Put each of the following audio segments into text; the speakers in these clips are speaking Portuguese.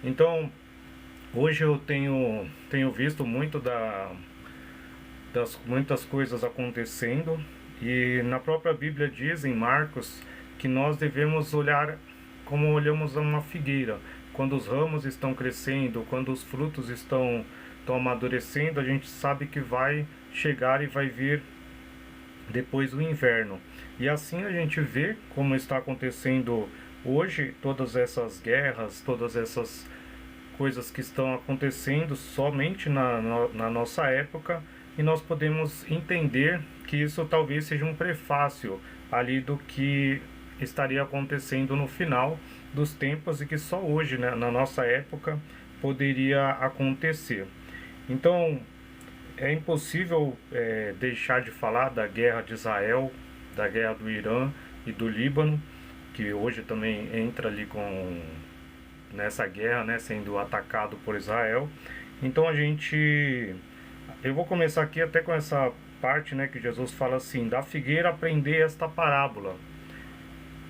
Então, hoje eu tenho visto das muitas coisas acontecendo, e na própria Bíblia diz em Marcos que nós devemos olhar como olhamos a uma figueira. Quando os ramos estão crescendo, quando os frutos estão amadurecendo, a gente sabe que vai chegar e vai vir depois o inverno. E assim a gente vê como está acontecendo hoje, todas essas guerras, todas essas coisas que estão acontecendo somente na nossa época, e nós podemos entender que isso talvez seja um prefácio ali do que estaria acontecendo no final dos tempos, e que só hoje, né, na nossa época, poderia acontecer. Então, é impossível deixar de falar da guerra de Israel, da guerra do Irã e do Líbano, que hoje também entra ali nessa guerra, né, sendo atacado por Israel. Então eu vou começar aqui até com essa parte, né, que Jesus fala assim: da figueira aprendei esta parábola.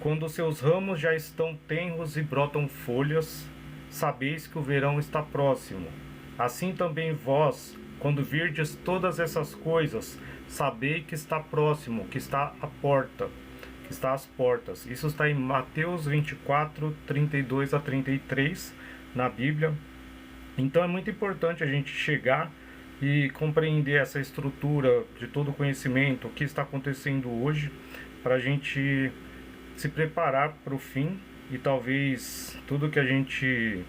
Quando seus ramos já estão tenros e brotam folhas, sabeis que o verão está próximo. Assim também vós, quando virdes todas essas coisas, sabei que está próximo, que está à porta, que está às portas. Isso está em Mateus 24, 32 a 33, na Bíblia. Então é muito importante a gente chegar e compreender essa estrutura de todo o conhecimento, o que está acontecendo hoje, para a gente se preparar para o fim, e talvez tudo que a gente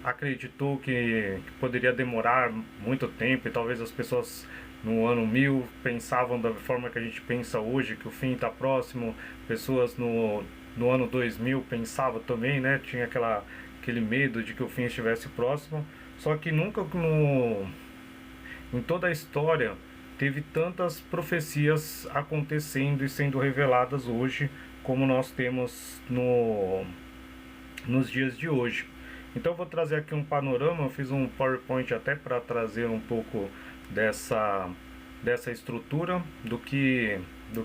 acreditou que poderia demorar muito tempo, e talvez as pessoas no ano 1000 pensavam da forma que a gente pensa hoje, que o fim está próximo. Pessoas no ano 2000 pensavam também, né? Tinha aquele medo de que o fim estivesse próximo. Só que nunca em toda a história teve tantas profecias acontecendo e sendo reveladas hoje como nós temos nos dias de hoje. Então eu vou trazer aqui um panorama. Eu fiz um PowerPoint até para trazer um pouco dessa estrutura do que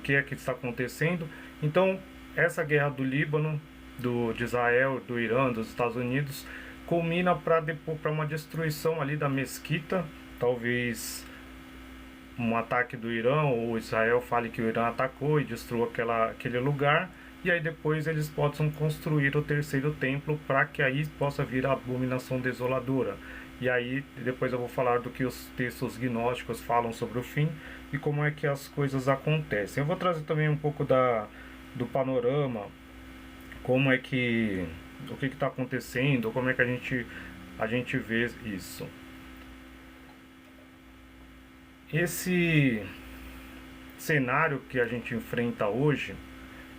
é que está acontecendo. Então, essa guerra do Líbano, de Israel, do Irã, dos Estados Unidos, culmina para uma destruição ali da mesquita. Talvez um ataque do Irã, ou Israel fale que o Irã atacou e destruiu aquele lugar, e aí depois eles possam construir o terceiro templo, para que aí possa vir a abominação desoladora. E aí depois eu vou falar do que os textos gnósticos falam sobre o fim e como é que as coisas acontecem. Eu vou trazer também um pouco do panorama, como é que o que está acontecendo, como é que a gente vê isso. Esse cenário que a gente enfrenta hoje,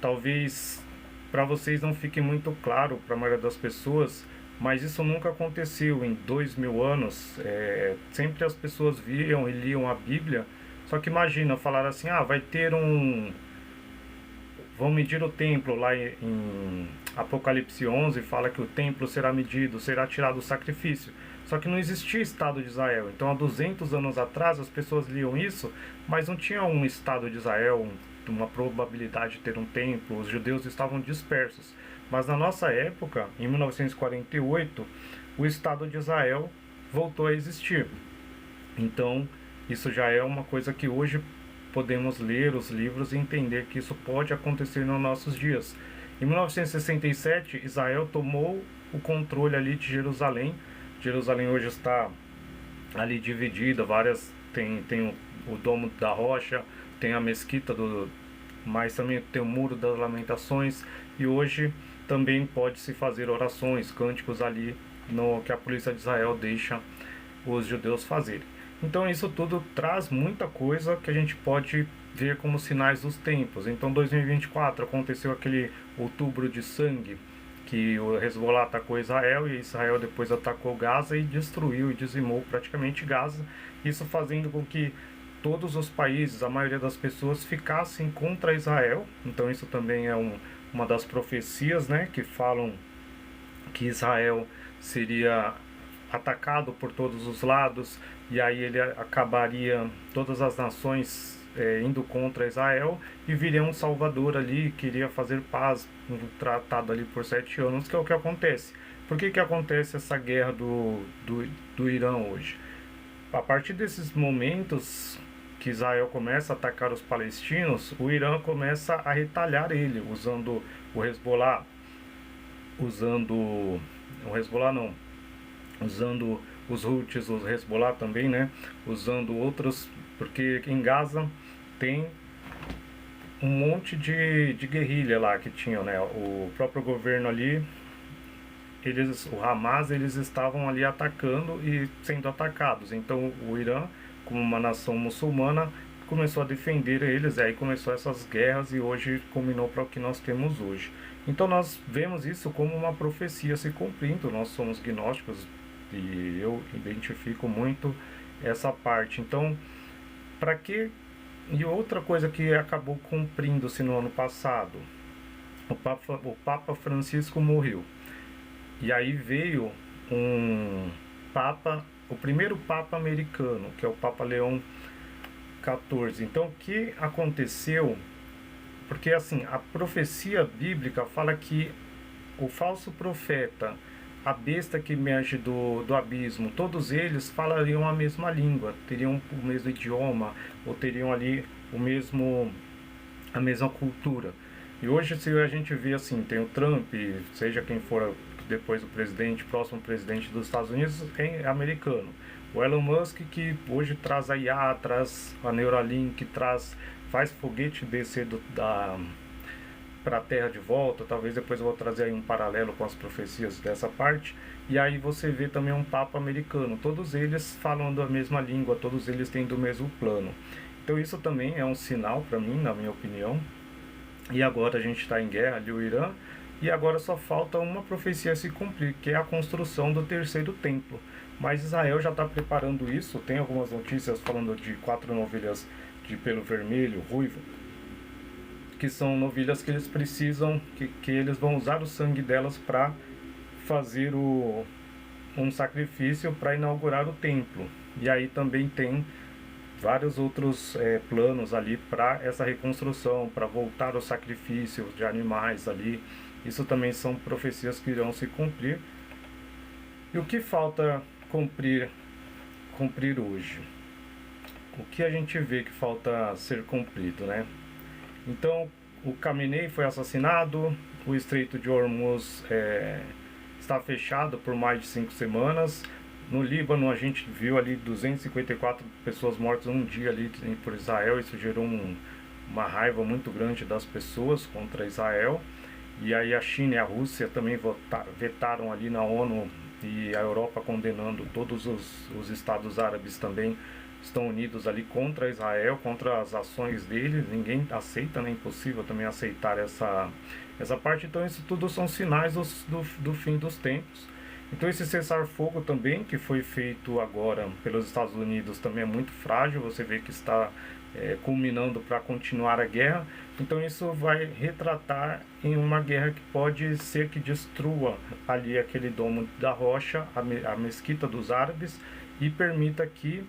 talvez para vocês não fique muito claro, para a maioria das pessoas, mas isso nunca aconteceu em 2000 anos. Sempre as pessoas viam e liam a Bíblia, só que imagina falar assim: vai ter vão medir o templo. Lá em Apocalipse 11 fala que o templo será medido, será tirado o sacrifício. Só que não existia Estado de Israel. Então há 200 anos atrás as pessoas liam isso, mas não tinha um Estado de Israel, uma probabilidade de ter um templo. Os judeus estavam dispersos. Mas na nossa época, em 1948, o Estado de Israel voltou a existir. Então isso já é uma coisa que hoje podemos ler os livros e entender que isso pode acontecer nos nossos dias. Em 1967, Israel tomou o controle ali de Jerusalém. Jerusalém hoje está ali dividida, tem o Domo da Rocha, tem a Mesquita mas também tem o Muro das Lamentações, e hoje também pode-se fazer orações, cânticos ali no que a polícia de Israel deixa os judeus fazerem. Então isso tudo traz muita coisa que a gente pode ver como sinais dos tempos. Então 2024 aconteceu aquele outubro de sangue, que o Hezbollah atacou Israel, e Israel depois atacou Gaza e destruiu e dizimou praticamente Gaza, isso fazendo com que todos os países, a maioria das pessoas, ficassem contra Israel. Então isso também é uma das profecias, né, que falam que Israel seria atacado por todos os lados, e aí ele acabaria todas as nações indo contra Israel, e viria um salvador ali que iria fazer paz, um tratado ali por 7 anos, que é o que acontece. Por que acontece essa guerra do Irã hoje? A partir desses momentos que Israel começa a atacar os palestinos, o Irã começa a retalhar ele, usando o Hezbollah, usando os Houthis, os Hezbollah também, né? Usando outros, porque em Gaza tem um monte de guerrilha lá que tinham, né? O próprio governo ali, o Hamas, eles estavam ali atacando e sendo atacados. Então o Irã, como uma nação muçulmana, começou a defender eles, e aí começou essas guerras e hoje culminou para o que nós temos hoje. Então nós vemos isso como uma profecia se cumprindo. Nós somos gnósticos e eu identifico muito essa parte. Então, para que... E outra coisa que acabou cumprindo-se no ano passado, o Papa Francisco morreu. E aí veio um Papa, o primeiro Papa americano, que é o Papa Leão XIV. Então, o que aconteceu? Porque assim, a profecia bíblica fala que o falso profeta, a besta que emerge do abismo, todos eles falariam a mesma língua, teriam o mesmo idioma, ou teriam ali a mesma cultura. E hoje, se a gente vê assim, tem o Trump, seja quem for depois o próximo presidente dos Estados Unidos, é americano. O Elon Musk, que hoje traz a IA, traz a Neuralink, faz foguete descer para a Terra de volta. Talvez depois eu vou trazer aí um paralelo com as profecias dessa parte. E aí você vê também um Papa americano. Todos eles falam da mesma língua, todos eles têm do mesmo plano. Então isso também é um sinal para mim, na minha opinião. E agora a gente está em guerra ali, o Irã. E agora só falta uma profecia a se cumprir, que é a construção do terceiro templo. Mas Israel já está preparando isso. Tem algumas notícias falando de 4 novilhas de pelo vermelho, ruivo, que são novilhas que eles precisam, que eles vão usar o sangue delas para fazer um sacrifício para inaugurar o templo. E aí também tem vários outros planos ali para essa reconstrução, para voltar ao sacrifício de animais ali. Isso também são profecias que irão se cumprir. E o que falta cumprir hoje? O que a gente vê que falta ser cumprido, né? Então, o Khamenei foi assassinado, o Estreito de Hormuz está fechado por mais de 5 semanas. No Líbano, a gente viu ali 254 pessoas mortas um dia ali por Israel. Isso gerou uma raiva muito grande das pessoas contra Israel. E aí a China e a Rússia também vetaram ali na ONU, e a Europa condenando. Todos os estados árabes também estão unidos ali contra Israel, contra as ações deles. Ninguém aceita, né? É impossível também aceitar essa parte. Então isso tudo são sinais do fim dos tempos. Então esse cessar-fogo também, que foi feito agora pelos Estados Unidos, também é muito frágil. Você vê que está culminando para continuar a guerra. Então isso vai retratar em uma guerra que pode ser que destrua ali aquele domo da rocha, a mesquita dos árabes, e permita que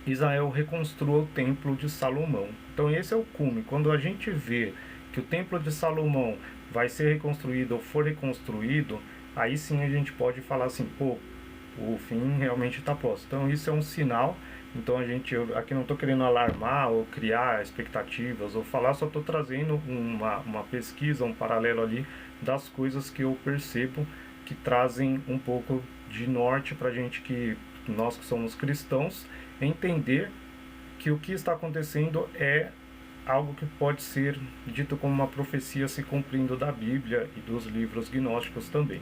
Israel reconstrua o templo de Salomão. Então esse é o cume. Quando a gente vê que o templo de Salomão vai ser reconstruído ou for reconstruído, aí sim a gente pode falar assim, pô, o fim realmente está posto. Então isso é um sinal. Então eu aqui não estou querendo alarmar ou criar expectativas ou falar, só estou trazendo uma pesquisa, um paralelo ali das coisas que eu percebo que trazem um pouco de norte para a gente, que nós que somos cristãos, entender que o que está acontecendo é algo que pode ser dito como uma profecia se cumprindo da Bíblia e dos livros gnósticos também.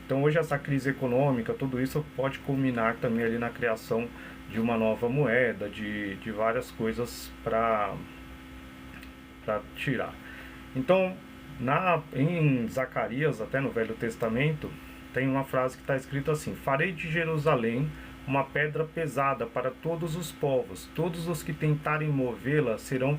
Então hoje essa crise econômica, tudo isso pode culminar também ali na criação de uma nova moeda, de várias coisas para tirar. Então, em Zacarias, até no Velho Testamento, tem uma frase que está escrita assim: farei de Jerusalém uma pedra pesada para todos os povos, todos os que tentarem movê-la serão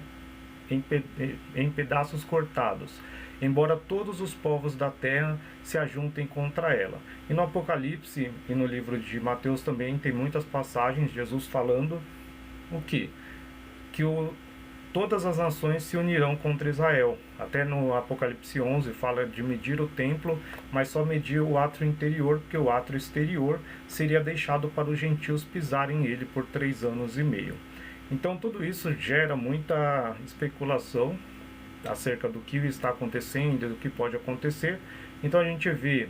em pedaços cortados, embora todos os povos da terra se ajuntem contra ela. E no Apocalipse e no livro de Mateus também tem muitas passagens, Jesus falando o quê? Que todas as nações se unirão contra Israel. Até no Apocalipse 11 fala de medir o templo, mas só medir o átrio interior, porque o átrio exterior seria deixado para os gentios pisarem ele por 3 anos e meio. Então tudo isso gera muita especulação acerca do que está acontecendo, do que pode acontecer. Então a gente vê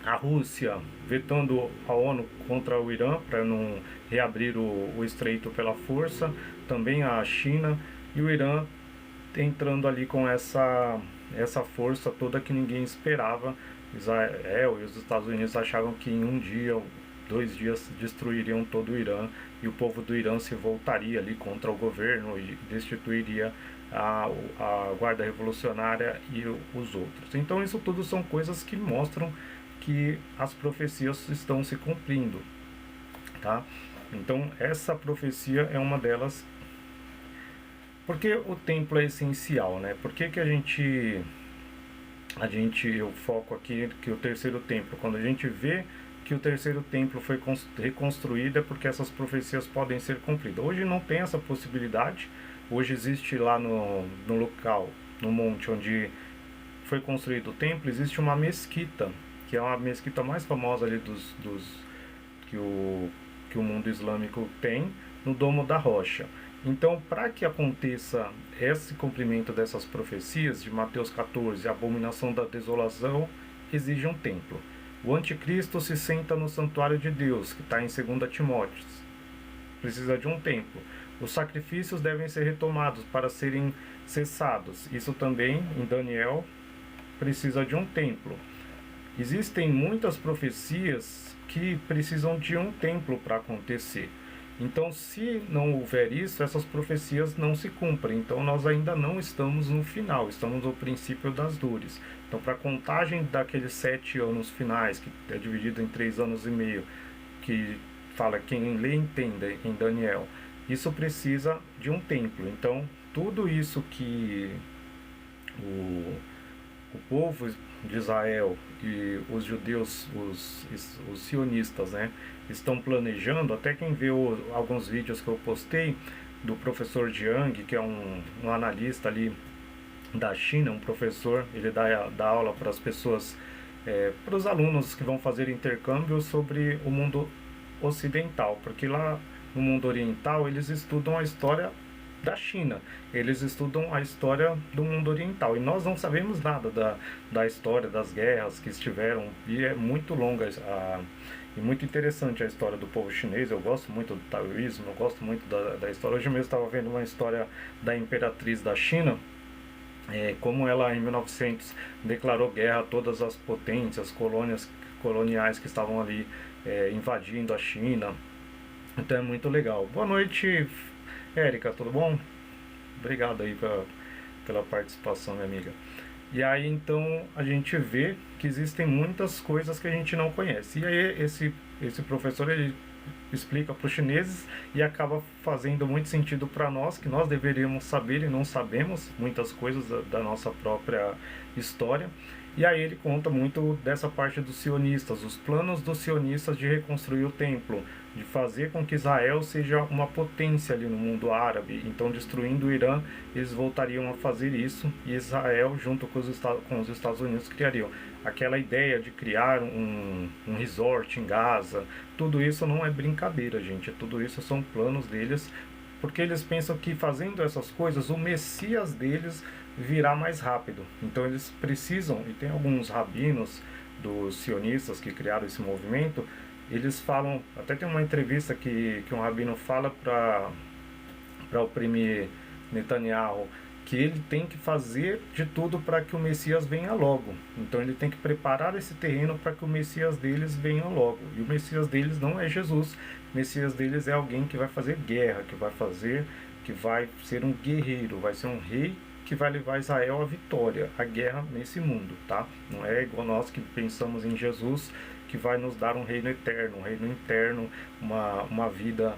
a Rússia vetando a ONU contra o Irã para não reabrir o estreito pela força, também a China e o Irã entrando ali com essa força toda que ninguém esperava. Israel e os Estados Unidos achavam que em um dia, 2 dias destruiriam todo o Irã e o povo do Irã se voltaria ali contra o governo e destituiria a Guarda Revolucionária e os outros. Então isso tudo são coisas que mostram que as profecias estão se cumprindo, tá? Então essa profecia é uma delas. Porque o templo é essencial, né? Por que eu foco aqui que o terceiro templo, quando a gente vê que o terceiro templo foi reconstruído, é porque essas profecias podem ser cumpridas. Hoje não tem essa possibilidade. Hoje existe lá no local, no monte onde foi construído o templo, existe uma mesquita, que é uma mesquita mais famosa ali que o mundo islâmico tem, no Domo da Rocha. Então, para que aconteça esse cumprimento dessas profecias de Mateus 14, a abominação da desolação, exige um templo. O anticristo se senta no santuário de Deus, que está em 2 Timóteo. Precisa de um templo. Os sacrifícios devem ser retomados para serem cessados. Isso também, em Daniel, precisa de um templo. Existem muitas profecias que precisam de um templo para acontecer. Então, se não houver isso, essas profecias não se cumprem. Então, nós ainda não estamos no final, estamos no princípio das dores. Então, para a contagem daqueles 7 anos finais, que é dividido em 3 anos e meio, que fala quem lê entenda em Daniel, isso precisa de um templo. Então, tudo isso que o povo de Israel e os judeus, os sionistas, né, estão planejando, até quem viu alguns vídeos que eu postei do professor Jiang, que é um analista ali da China, um professor, ele dá aula para as pessoas, para os alunos que vão fazer intercâmbio sobre o mundo ocidental, porque lá no mundo oriental eles estudam a história da China, eles estudam a história do mundo oriental e nós não sabemos nada da história das guerras que estiveram, e é muito longa e muito interessante a história do povo chinês. Eu gosto muito do taoísmo, eu gosto muito da história. Hoje mesmo estava vendo uma história da imperatriz da China, como ela em 1900 declarou guerra a todas as potências coloniais que estavam ali invadindo a China. Então é muito legal. Boa noite, Érica, tudo bom? Obrigado aí pela participação, minha amiga. E aí então a gente vê que existem muitas coisas que a gente não conhece. E aí esse professor ele explica para os chineses e acaba fazendo muito sentido para nós, que nós deveríamos saber e não sabemos muitas coisas da nossa própria história. E aí ele conta muito dessa parte dos sionistas, os planos dos sionistas de reconstruir o templo, de fazer com que Israel seja uma potência ali no mundo árabe. Então, destruindo o Irã, eles voltariam a fazer isso, e Israel, junto com os Estados Unidos, criariam aquela ideia de criar um resort em Gaza. Tudo isso não é brincadeira, gente. Tudo isso são planos deles, porque eles pensam que fazendo essas coisas, o Messias deles virá mais rápido. Então eles precisam, e tem alguns rabinos dos sionistas que criaram esse movimento, eles falam, até tem uma entrevista que um rabino fala para o premier Netanyahu, que ele tem que fazer de tudo para que o Messias venha logo. Então ele tem que preparar esse terreno para que o Messias deles venha logo. E o Messias deles não é Jesus, o Messias deles é alguém que vai fazer guerra, que vai ser um guerreiro, vai ser um rei que vai levar Israel à vitória, à guerra nesse mundo, tá? Não é igual nós que pensamos em Jesus, que vai nos dar um reino eterno, um reino interno, uma vida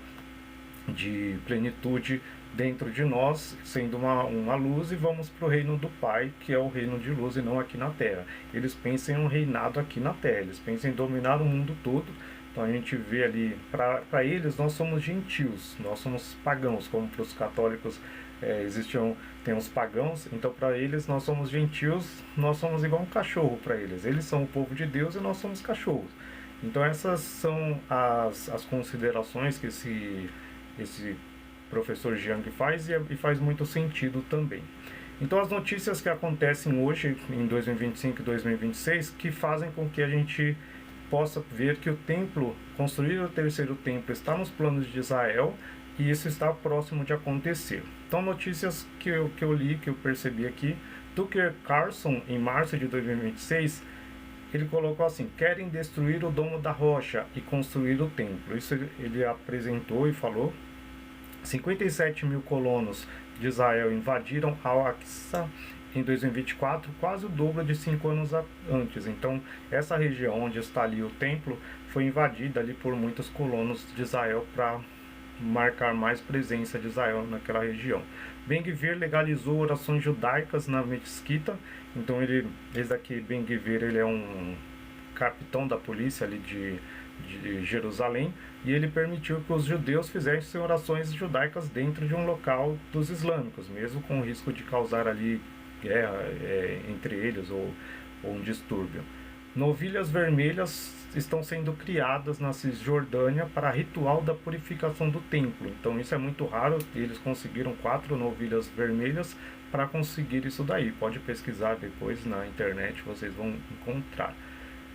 de plenitude dentro de nós, sendo uma luz, e vamos para o reino do Pai, que é o reino de luz e não aqui na Terra. Eles pensam em um reinado aqui na Terra, eles pensam em dominar o mundo todo. Então a gente vê ali, para eles nós somos gentios, nós somos pagãos, como para os católicos tem os pagãos, então para eles nós somos gentios, nós somos igual um cachorro para eles. Eles são o povo de Deus e nós somos cachorros. Então essas são as considerações que esse professor Jiang faz e faz muito sentido também. Então as notícias que acontecem hoje, em 2025 e 2026, que fazem com que a gente possa ver que o templo, construir o terceiro templo, está nos planos de Israel e isso está próximo de acontecer. Então notícias que eu li, que eu percebi aqui, Tucker Carlson, em março de 2026, ele colocou assim: querem destruir o Domo da Rocha e construir o templo. Isso ele apresentou e falou. 57 mil colonos de Israel invadiram Al-Aqsa em 2024, quase o dobro de 5 anos antes. Então, essa região onde está ali o templo foi invadida ali por muitos colonos de Israel para marcar mais presença de Israel naquela região. Ben-Gvir legalizou orações judaicas na mesquita. Então, esse aqui, Ben-Gvir, ele é um capitão da polícia ali de Jerusalém, e ele permitiu que os judeus fizessem orações judaicas dentro de um local dos islâmicos, mesmo com o risco de causar ali guerra entre eles ou um distúrbio. Novilhas vermelhas estão sendo criadas na Cisjordânia para ritual da purificação do templo. Então isso é muito raro, eles conseguiram 4 novilhas vermelhas para conseguir isso daí. Pode pesquisar depois na internet, vocês vão encontrar.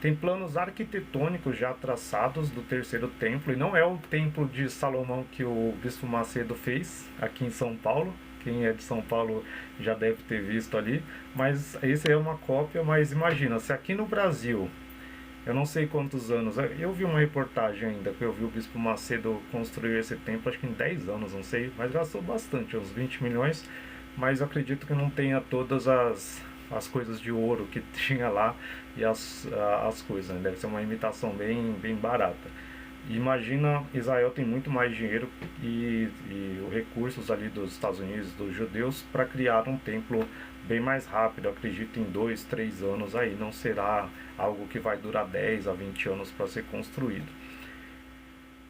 Tem planos arquitetônicos já traçados do terceiro templo, e não é o templo de Salomão que o Bispo Macedo fez aqui em São Paulo. Quem é de São Paulo já deve ter visto ali, mas esse é uma cópia. Mas imagina, se aqui no Brasil, eu não sei quantos anos, eu vi uma reportagem ainda, que eu vi o Bispo Macedo construir esse templo, acho que em 10 anos, não sei, mas gastou bastante, uns 20 milhões, mas eu acredito que não tenha todas as coisas de ouro que tinha lá e as coisas, né? Deve ser uma imitação bem barata. Imagina, Israel tem muito mais dinheiro e os recursos ali dos Estados Unidos, dos judeus, para criar um templo bem mais rápido. Eu acredito em 2, 3 anos aí, não será algo que vai durar 10 a 20 anos para ser construído.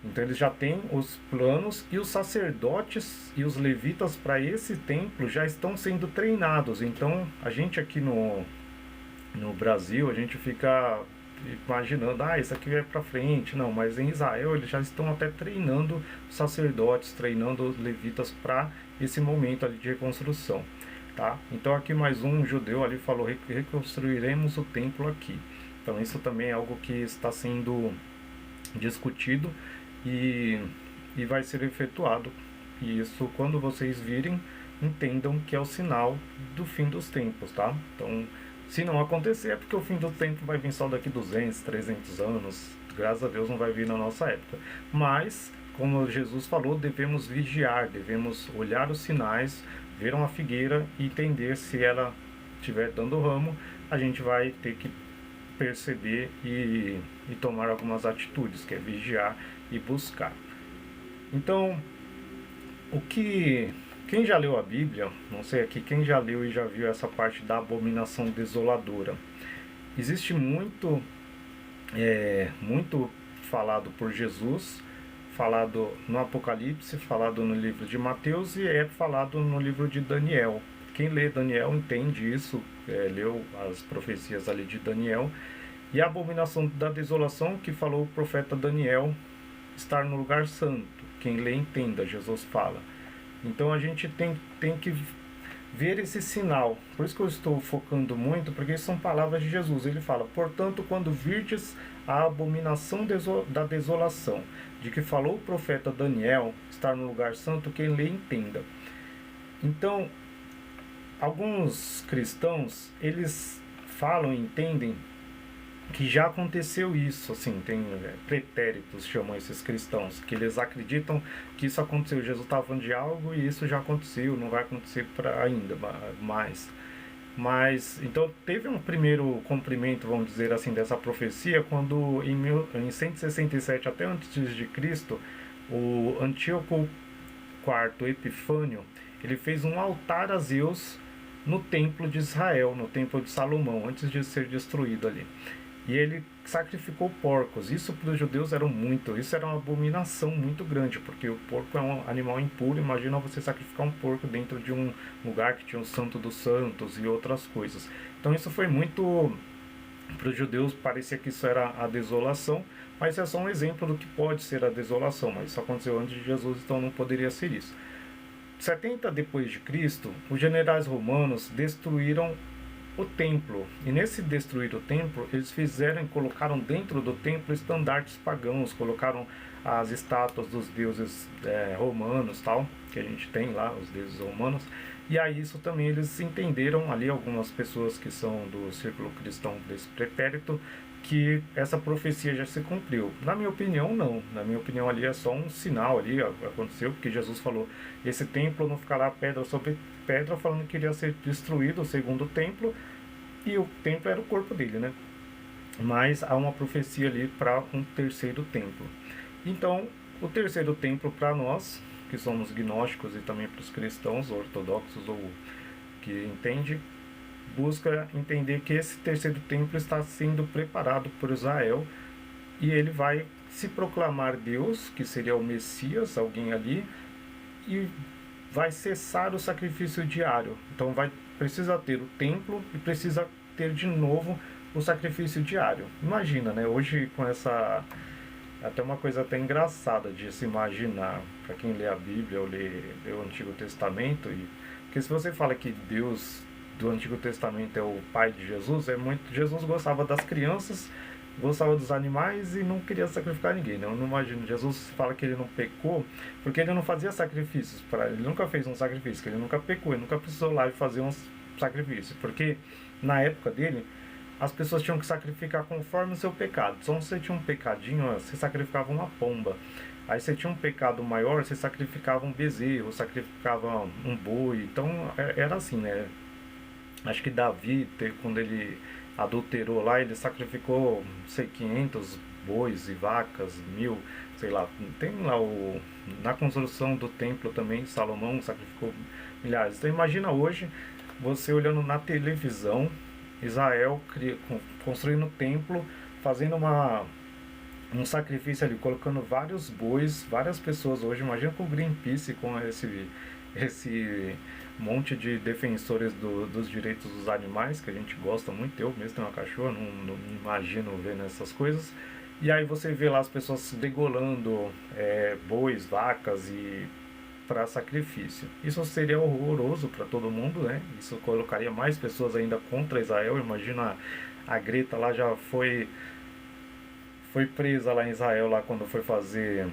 Então eles já têm os planos, e os sacerdotes e os levitas para esse templo já estão sendo treinados. Então a gente aqui no Brasil, a gente fica imaginando, isso aqui é para frente. Não, mas em Israel eles já estão até treinando os sacerdotes, treinando os levitas para esse momento ali de reconstrução. Tá? Então aqui mais um judeu ali falou: reconstruiremos o templo aqui. Então isso também é algo que está sendo discutido e vai ser efetuado. E isso, quando vocês virem, entendam que é o sinal do fim dos tempos, tá? Então, se não acontecer, é porque o fim do tempo vai vir só daqui 200, 300 anos. Graças a Deus não vai vir na nossa época. Mas, como Jesus falou, devemos vigiar, devemos olhar os sinais, ver uma figueira e entender se ela estiver dando ramo. A gente vai ter que perceber e tomar algumas atitudes, que é vigiar e buscar. Então, quem já leu a Bíblia, não sei aqui, quem já leu e já viu essa parte da abominação desoladora, existe muito falado por Jesus, falado no Apocalipse, falado no livro de Mateus e é falado no livro de Daniel. Quem lê Daniel entende isso, leu as profecias ali de Daniel. E a abominação da desolação que falou o profeta Daniel, estar no lugar santo. Quem lê entenda, Jesus fala. Então a gente tem que ver esse sinal. Por isso que eu estou focando muito, porque são palavras de Jesus. Ele fala: portanto, quando virdes a abominação da desolação, de que falou o profeta Daniel, estar no lugar santo, quem lê entenda. Então, alguns cristãos, eles falam e entendem que já aconteceu isso, assim, tem pretéritos, chamam esses cristãos, que eles acreditam que isso aconteceu. Jesus estava falando de algo e isso já aconteceu, não vai acontecer ainda mais. Mas, então, teve um primeiro cumprimento, vamos dizer assim, dessa profecia, quando em 167 até antes de Cristo, o Antíoco IV Epifânio, ele fez um altar a Zeus no templo de Israel, no templo de Salomão, antes de ser destruído ali. E ele sacrificou porcos. Isso para os judeus isso era uma abominação muito grande, porque o porco é um animal impuro. Imagina você sacrificar um porco dentro de um lugar que tinha o Santo dos Santos e outras coisas. Então isso foi muito, para os judeus parecia que isso era a desolação, mas é só um exemplo do que pode ser a desolação, mas isso aconteceu antes de Jesus, então não poderia ser isso. 70 depois de Cristo, os generais romanos destruíram o templo. E nesse destruir o templo, eles fizeram e colocaram dentro do templo estandartes pagãos, colocaram as estátuas dos deuses romanos, tal, que a gente tem lá, os deuses romanos. E aí isso também eles entenderam ali, algumas pessoas que são do círculo cristão desse pretérito, que essa profecia já se cumpriu. Na minha opinião, não. Na minha opinião, ali é só um sinal ali, aconteceu, porque Jesus falou, esse templo não ficará pedra sobre pedra, falando que iria ser destruído o segundo templo, e o templo era o corpo dele, né? Mas há uma profecia ali para um terceiro templo. Então, o terceiro templo para nós, que somos gnósticos, e também para os cristãos ortodoxos ou que entende, busca entender que esse terceiro templo está sendo preparado por Israel, e ele vai se proclamar Deus, que seria o Messias, alguém ali, e vai cessar o sacrifício diário. Então precisa ter o templo e precisa ter de novo o sacrifício diário. Imagina, né? Hoje com essa... Até uma coisa até engraçada de se imaginar, para quem lê a Bíblia ou lê o Antigo Testamento, porque se você fala que Deus do Antigo Testamento é o pai de Jesus, Jesus gostava das crianças, gostava dos animais e não queria sacrificar ninguém, né? Eu não imagino. Jesus fala que ele não pecou porque ele não fazia sacrifícios, ele nunca fez um sacrifício, que ele nunca pecou, ele nunca precisou lá e fazer um sacrifício, porque na época dele as pessoas tinham que sacrificar conforme o seu pecado. Então, se você tinha um pecadinho, você sacrificava uma pomba. Aí você tinha um pecado maior, você sacrificava um bezerro, sacrificava um boi. Então era assim, né? Acho que Davi, quando ele adulterou lá, ele sacrificou, não sei, 500 bois e vacas, 1000, sei lá. Tem lá na construção do templo também, Salomão sacrificou milhares. Então imagina hoje, você olhando na televisão, Israel construindo o templo, fazendo um sacrifício ali, colocando vários bois, várias pessoas hoje. Imagina com o Greenpeace, com esse monte de defensores dos direitos dos animais, que a gente gosta muito. Eu mesmo tenho uma cachorra, não me imagino vendo essas coisas. E aí você vê lá as pessoas degolando bois, vacas e para sacrifício. Isso seria horroroso para todo mundo, né? Isso colocaria mais pessoas ainda contra Israel. Imagina a Greta lá já foi presa lá em Israel lá quando foi fazer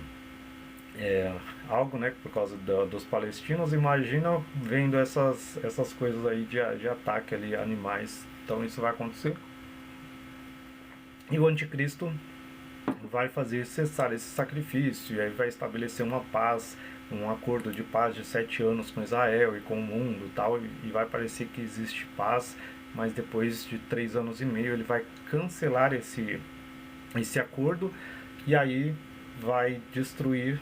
algo, né, por causa dos palestinos. Imagina vendo essas coisas aí de ataque ali a animais. Então isso vai acontecer. E o anticristo vai fazer cessar esse sacrifício, e aí vai estabelecer uma paz, um acordo de paz de 7 anos com Israel e com o mundo e tal, e vai parecer que existe paz, mas depois de 3 anos e meio ele vai cancelar esse acordo, e aí vai destruir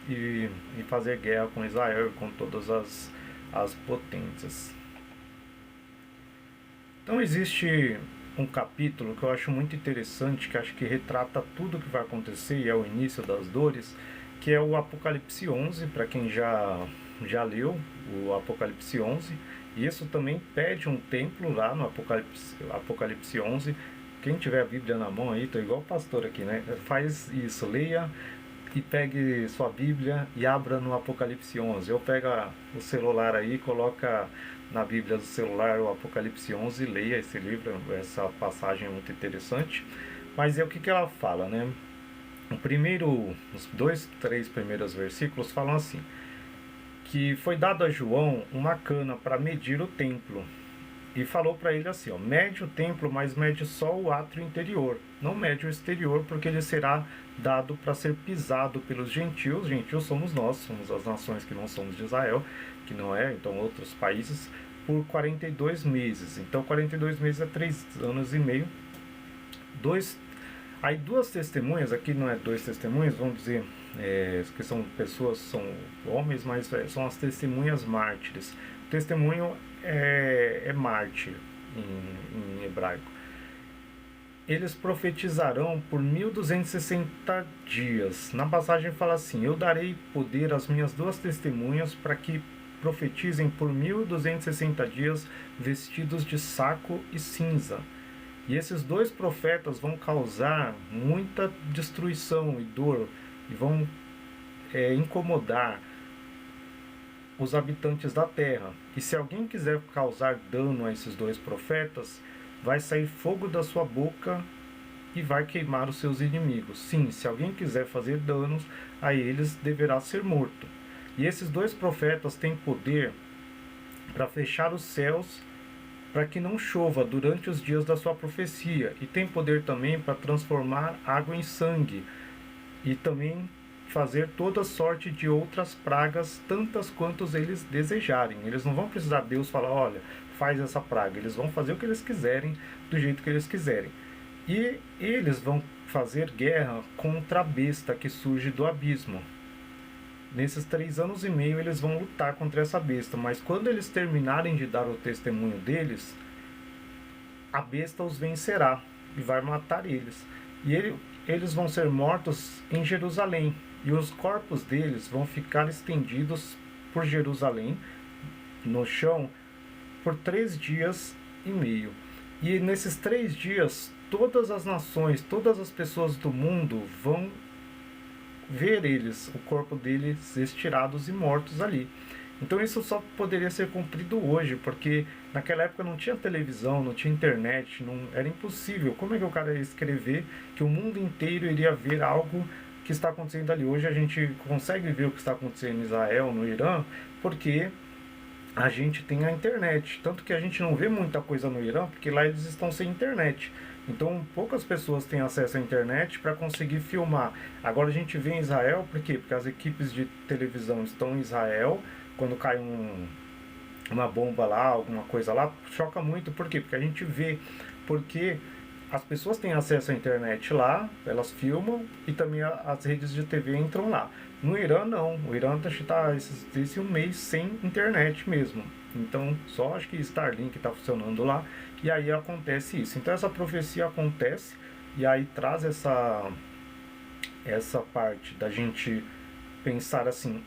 e fazer guerra com Israel e com todas as potências. Então existe um capítulo que eu acho muito interessante, que acho que retrata tudo o que vai acontecer e é o início das dores, que é o Apocalipse 11, para quem já leu o Apocalipse 11. E isso também pede um templo lá no Apocalipse 11. Quem tiver a Bíblia na mão aí, tô igual o pastor aqui, né? Faz isso, leia e pegue sua Bíblia e abra no Apocalipse 11. Eu pego o celular aí, coloca na Bíblia do celular o Apocalipse 11 e leia esse livro. Essa passagem é muito interessante. Mas é o que ela fala, né? Os 2, 3 primeiros versículos falam assim: que foi dado a João uma cana para medir o templo, e falou para ele assim, ó: mede o templo, mas mede só o átrio interior, não mede o exterior, porque ele será dado para ser pisado pelos gentios. Gentios somos nós, somos as nações que não somos de Israel, que não é, então outros países, por 42 meses. Então 42 meses é 3 anos e meio. Aí 2 testemunhas, aqui não é 2 testemunhas, vamos dizer, que são pessoas, são homens, mas são as testemunhas mártires. O testemunho é mártir em hebraico. eles profetizarão por 1260 dias. Na passagem fala assim: eu darei poder às minhas duas testemunhas para que profetizem por 1260 dias, vestidos de saco e cinza. E esses dois profetas vão causar muita destruição e dor, e vão incomodar os habitantes da terra. E se alguém quiser causar dano a esses dois profetas, vai sair fogo da sua boca e vai queimar os seus inimigos. Sim, se alguém quiser fazer danos a eles, deverá ser morto. E esses dois profetas têm poder para fechar os céus para que não chova durante os dias da sua profecia, e tem poder também para transformar água em sangue, e também fazer toda sorte de outras pragas, tantas quantas eles desejarem. Eles não vão precisar de Deus falar: olha, faz essa praga. Eles vão fazer o que eles quiserem, do jeito que eles quiserem. E eles vão fazer guerra contra a besta que surge do abismo. Nesses 3 anos e meio eles vão lutar contra essa besta, mas quando eles terminarem de dar o testemunho deles, a besta os vencerá e vai matar eles. E eles vão ser mortos em Jerusalém, e os corpos deles vão ficar estendidos por Jerusalém, no chão, por 3 dias e meio. E nesses 3 dias, todas as nações, todas as pessoas do mundo vão ver eles, o corpo deles estirados e mortos ali. Então isso só poderia ser cumprido hoje, porque naquela época não tinha televisão, não tinha internet, não, era impossível. Como é que o cara ia escrever que o mundo inteiro iria ver algo que está acontecendo ali? Hoje a gente consegue ver o que está acontecendo em Israel, no Irã, porque a gente tem a internet. Tanto que a gente não vê muita coisa no Irã, porque lá eles estão sem internet. Então poucas pessoas têm acesso à internet para conseguir filmar. Agora a gente vê em Israel, por quê? Porque as equipes de televisão estão em Israel. Quando cai uma bomba lá, alguma coisa lá, choca muito. Por quê? Porque a gente vê. Porque as pessoas têm acesso à internet lá, elas filmam, e também as redes de TV entram lá. No Irã não, o Irã está esse 1 mês sem internet mesmo. Então só acho que Starlink está funcionando lá, e aí acontece isso. Então essa profecia acontece, e aí traz essa parte da gente pensar assim: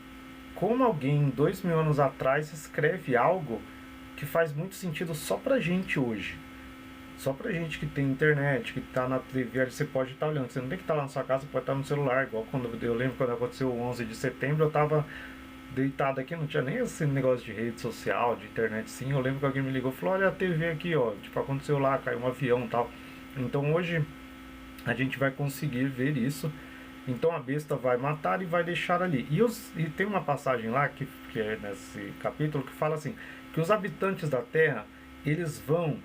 como alguém 2000 anos atrás escreve algo que faz muito sentido só pra gente hoje. Só pra gente que tem internet, que tá na TV, você pode estar olhando. Você não tem que estar lá na sua casa, pode estar no celular. Igual eu lembro quando aconteceu o 11 de setembro, eu tava deitado aqui, não tinha nem esse negócio de rede social, de internet sim. Eu lembro que alguém me ligou e falou: olha a TV aqui, ó, tipo, aconteceu lá, caiu um avião e tal. Então hoje a gente vai conseguir ver isso. Então a besta vai matar e vai deixar ali. E tem uma passagem lá, que é nesse capítulo, que fala assim, que os habitantes da terra, eles vão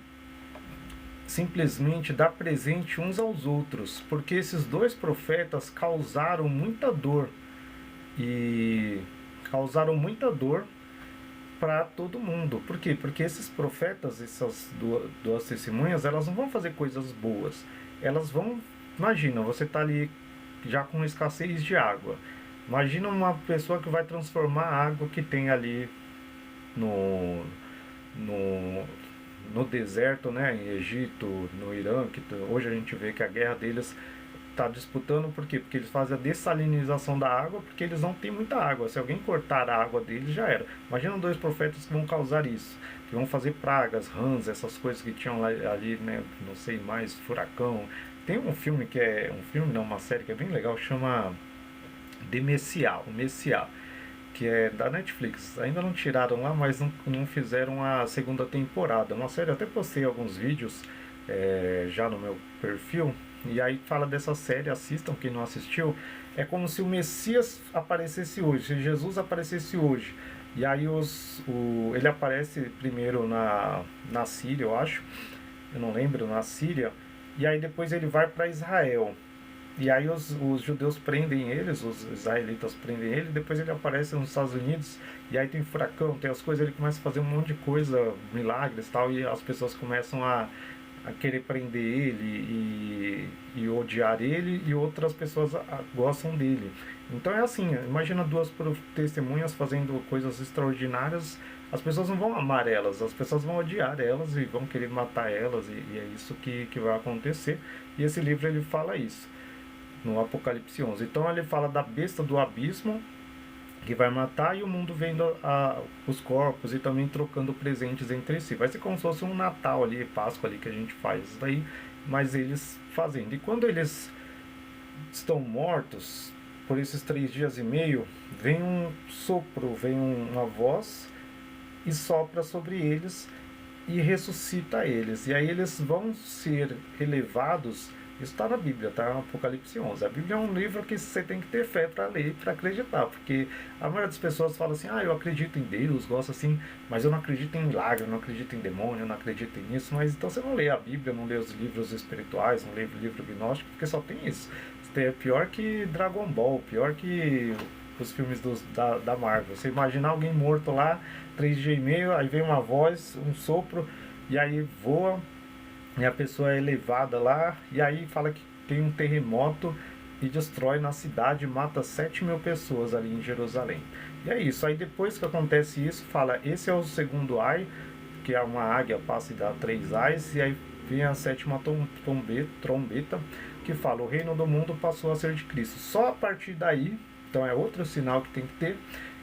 simplesmente dar presente uns aos outros, porque esses dois profetas causaram muita dor, e causaram muita dor para todo mundo. Por quê? Porque esses profetas, essas duas testemunhas, elas não vão fazer coisas boas. Elas vão... Imagina, você está ali já com escassez de água. Imagina uma pessoa que vai transformar a água que tem ali no deserto, né, em Egito, no Irã, que hoje a gente vê que a guerra deles está disputando. Por quê? Porque eles fazem a dessalinização da água, porque eles não têm muita água. Se alguém cortar a água deles, já era. Imagina 2 profetas que vão causar isso, que vão fazer pragas, rãs, essas coisas que tinham lá, ali, né, não sei mais, furacão. Tem um filme que é, uma série que é bem legal, chama The Messiah, o Messiah, que é da Netflix. Ainda não tiraram lá, mas não fizeram a 2ª temporada. Uma série, eu até postei alguns vídeos já no meu perfil, e aí fala dessa série, assistam quem não assistiu. É como se o Messias aparecesse hoje, se Jesus aparecesse hoje. E aí ele aparece primeiro na Síria, eu acho, eu não lembro, na Síria, e aí depois ele vai para Israel. E aí os judeus prendem eles, os israelitas prendem ele, depois ele aparece nos Estados Unidos, e aí tem furacão, tem as coisas, ele começa a fazer um monte de coisa, milagres e tal, e as pessoas começam a a querer prender ele e odiar ele, e outras pessoas gostam dele. Então é assim, imagina duas testemunhas fazendo coisas extraordinárias, as pessoas não vão amar elas, as pessoas vão odiar elas e vão querer matar elas, e é isso que vai acontecer. E esse livro ele fala isso, no Apocalipse 11. Então ele fala da besta do abismo, que vai matar, e o mundo vendo os corpos e também trocando presentes entre si. Vai ser como se fosse um Natal ali, Páscoa ali que a gente faz isso daí, mas eles fazendo. E quando eles estão mortos, por esses 3 dias e meio, vem um sopro, vem uma voz e sopra sobre eles e ressuscita eles. E aí eles vão ser elevados. Isso está na Bíblia, está no Apocalipse 11. A Bíblia é um livro que você tem que ter fé para ler, para acreditar, porque a maioria das pessoas fala assim, eu acredito em Deus, gosto assim, mas eu não acredito em milagre, eu não acredito em demônio, eu não acredito nisso. Mas então você não lê a Bíblia, não lê os livros espirituais, não lê o livro gnóstico, porque só tem isso. É pior que Dragon Ball, pior que os filmes da Marvel. Você imagina alguém morto lá, 3 dias e meio, aí vem uma voz, um sopro, e aí voa, e a pessoa é levada lá, e aí fala que tem um terremoto e destrói na cidade, mata 7.000 pessoas ali em Jerusalém. E é isso, aí depois que acontece isso, fala, esse é o segundo ai, que é uma águia passa e dá 3 ais, e aí vem a 7ª trombeta, que fala, o reino do mundo passou a ser de Cristo. Só a partir daí, então é outro sinal que tem que ter,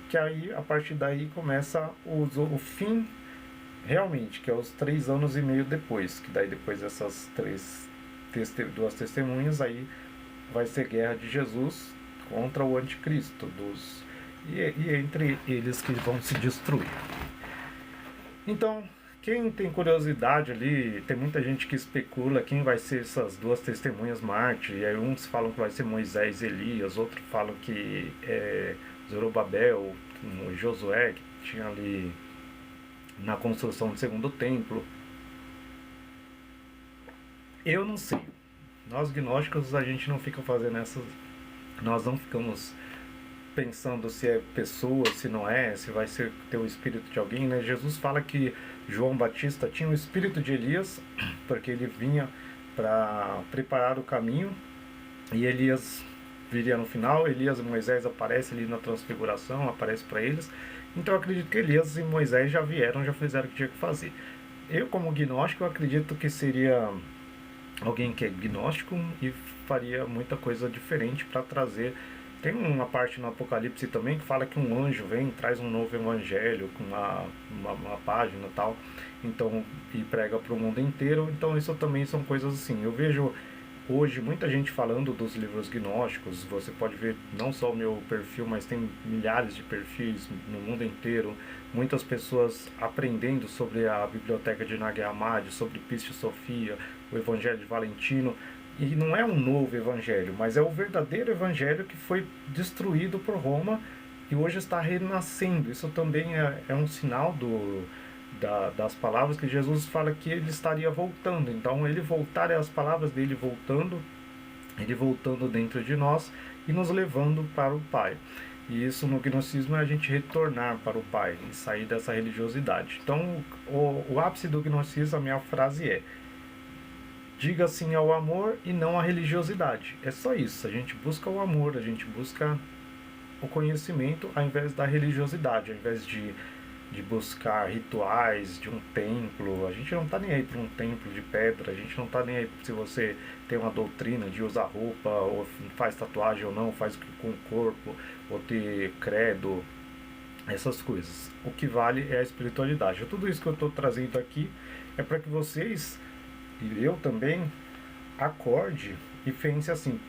que aí a partir daí começa o fim realmente, que é os 3 anos e meio depois, que daí depois dessas duas testemunhas, aí vai ser guerra de Jesus contra o anticristo, e entre eles que vão se destruir. Então, quem tem curiosidade ali, tem muita gente que especula quem vai ser essas duas testemunhas mártires, e aí uns falam que vai ser Moisés e Elias, outros falam que é Zorobabel, Josué, que tinha ali na construção do segundo templo. Eu não sei. Nós gnósticos, a gente não fica fazendo essas... Nós não ficamos pensando se é pessoa, se não é, se vai ter o espírito de alguém, né? Jesus fala que João Batista tinha o espírito de Elias, porque ele vinha para preparar o caminho, e Elias viria no final. Elias e Moisés aparecem ali na transfiguração, aparece para eles. Então eu acredito que Elias e Moisés já vieram, já fizeram o que tinha que fazer. Eu, como gnóstico, eu acredito que seria alguém que é gnóstico e faria muita coisa diferente para trazer. Tem uma parte no Apocalipse também que fala que um anjo vem, traz um novo evangelho com uma página e tal, então, e prega para o mundo inteiro. Então isso também são coisas assim. Eu vejo hoje muita gente falando dos livros gnósticos. Você pode ver não só o meu perfil, mas tem milhares de perfis no mundo inteiro. Muitas pessoas aprendendo sobre a biblioteca de Nag Hammadi, sobre Piste Sofia, o Evangelho de Valentino. E não é um novo evangelho, mas é o verdadeiro evangelho que foi destruído por Roma e hoje está renascendo. Isso também é um sinal das palavras que Jesus fala que ele estaria voltando. Então ele voltar é as palavras dele voltando, ele voltando dentro de nós e nos levando para o Pai. E isso no gnosticismo é a gente retornar para o Pai e sair dessa religiosidade. Então o ápice do gnosticismo, a minha frase é: diga sim ao amor e não à religiosidade. É só isso. A gente busca o amor, a gente busca o conhecimento ao invés da religiosidade, ao invés de buscar rituais de um templo. A gente não está nem aí para um templo de pedra, a gente não está nem aí se você tem uma doutrina de usar roupa, ou faz tatuagem ou não, faz com o corpo, ou ter credo, essas coisas. O que vale é a espiritualidade. Tudo isso que eu estou trazendo aqui é para que vocês, e eu também, acorde e pense assim,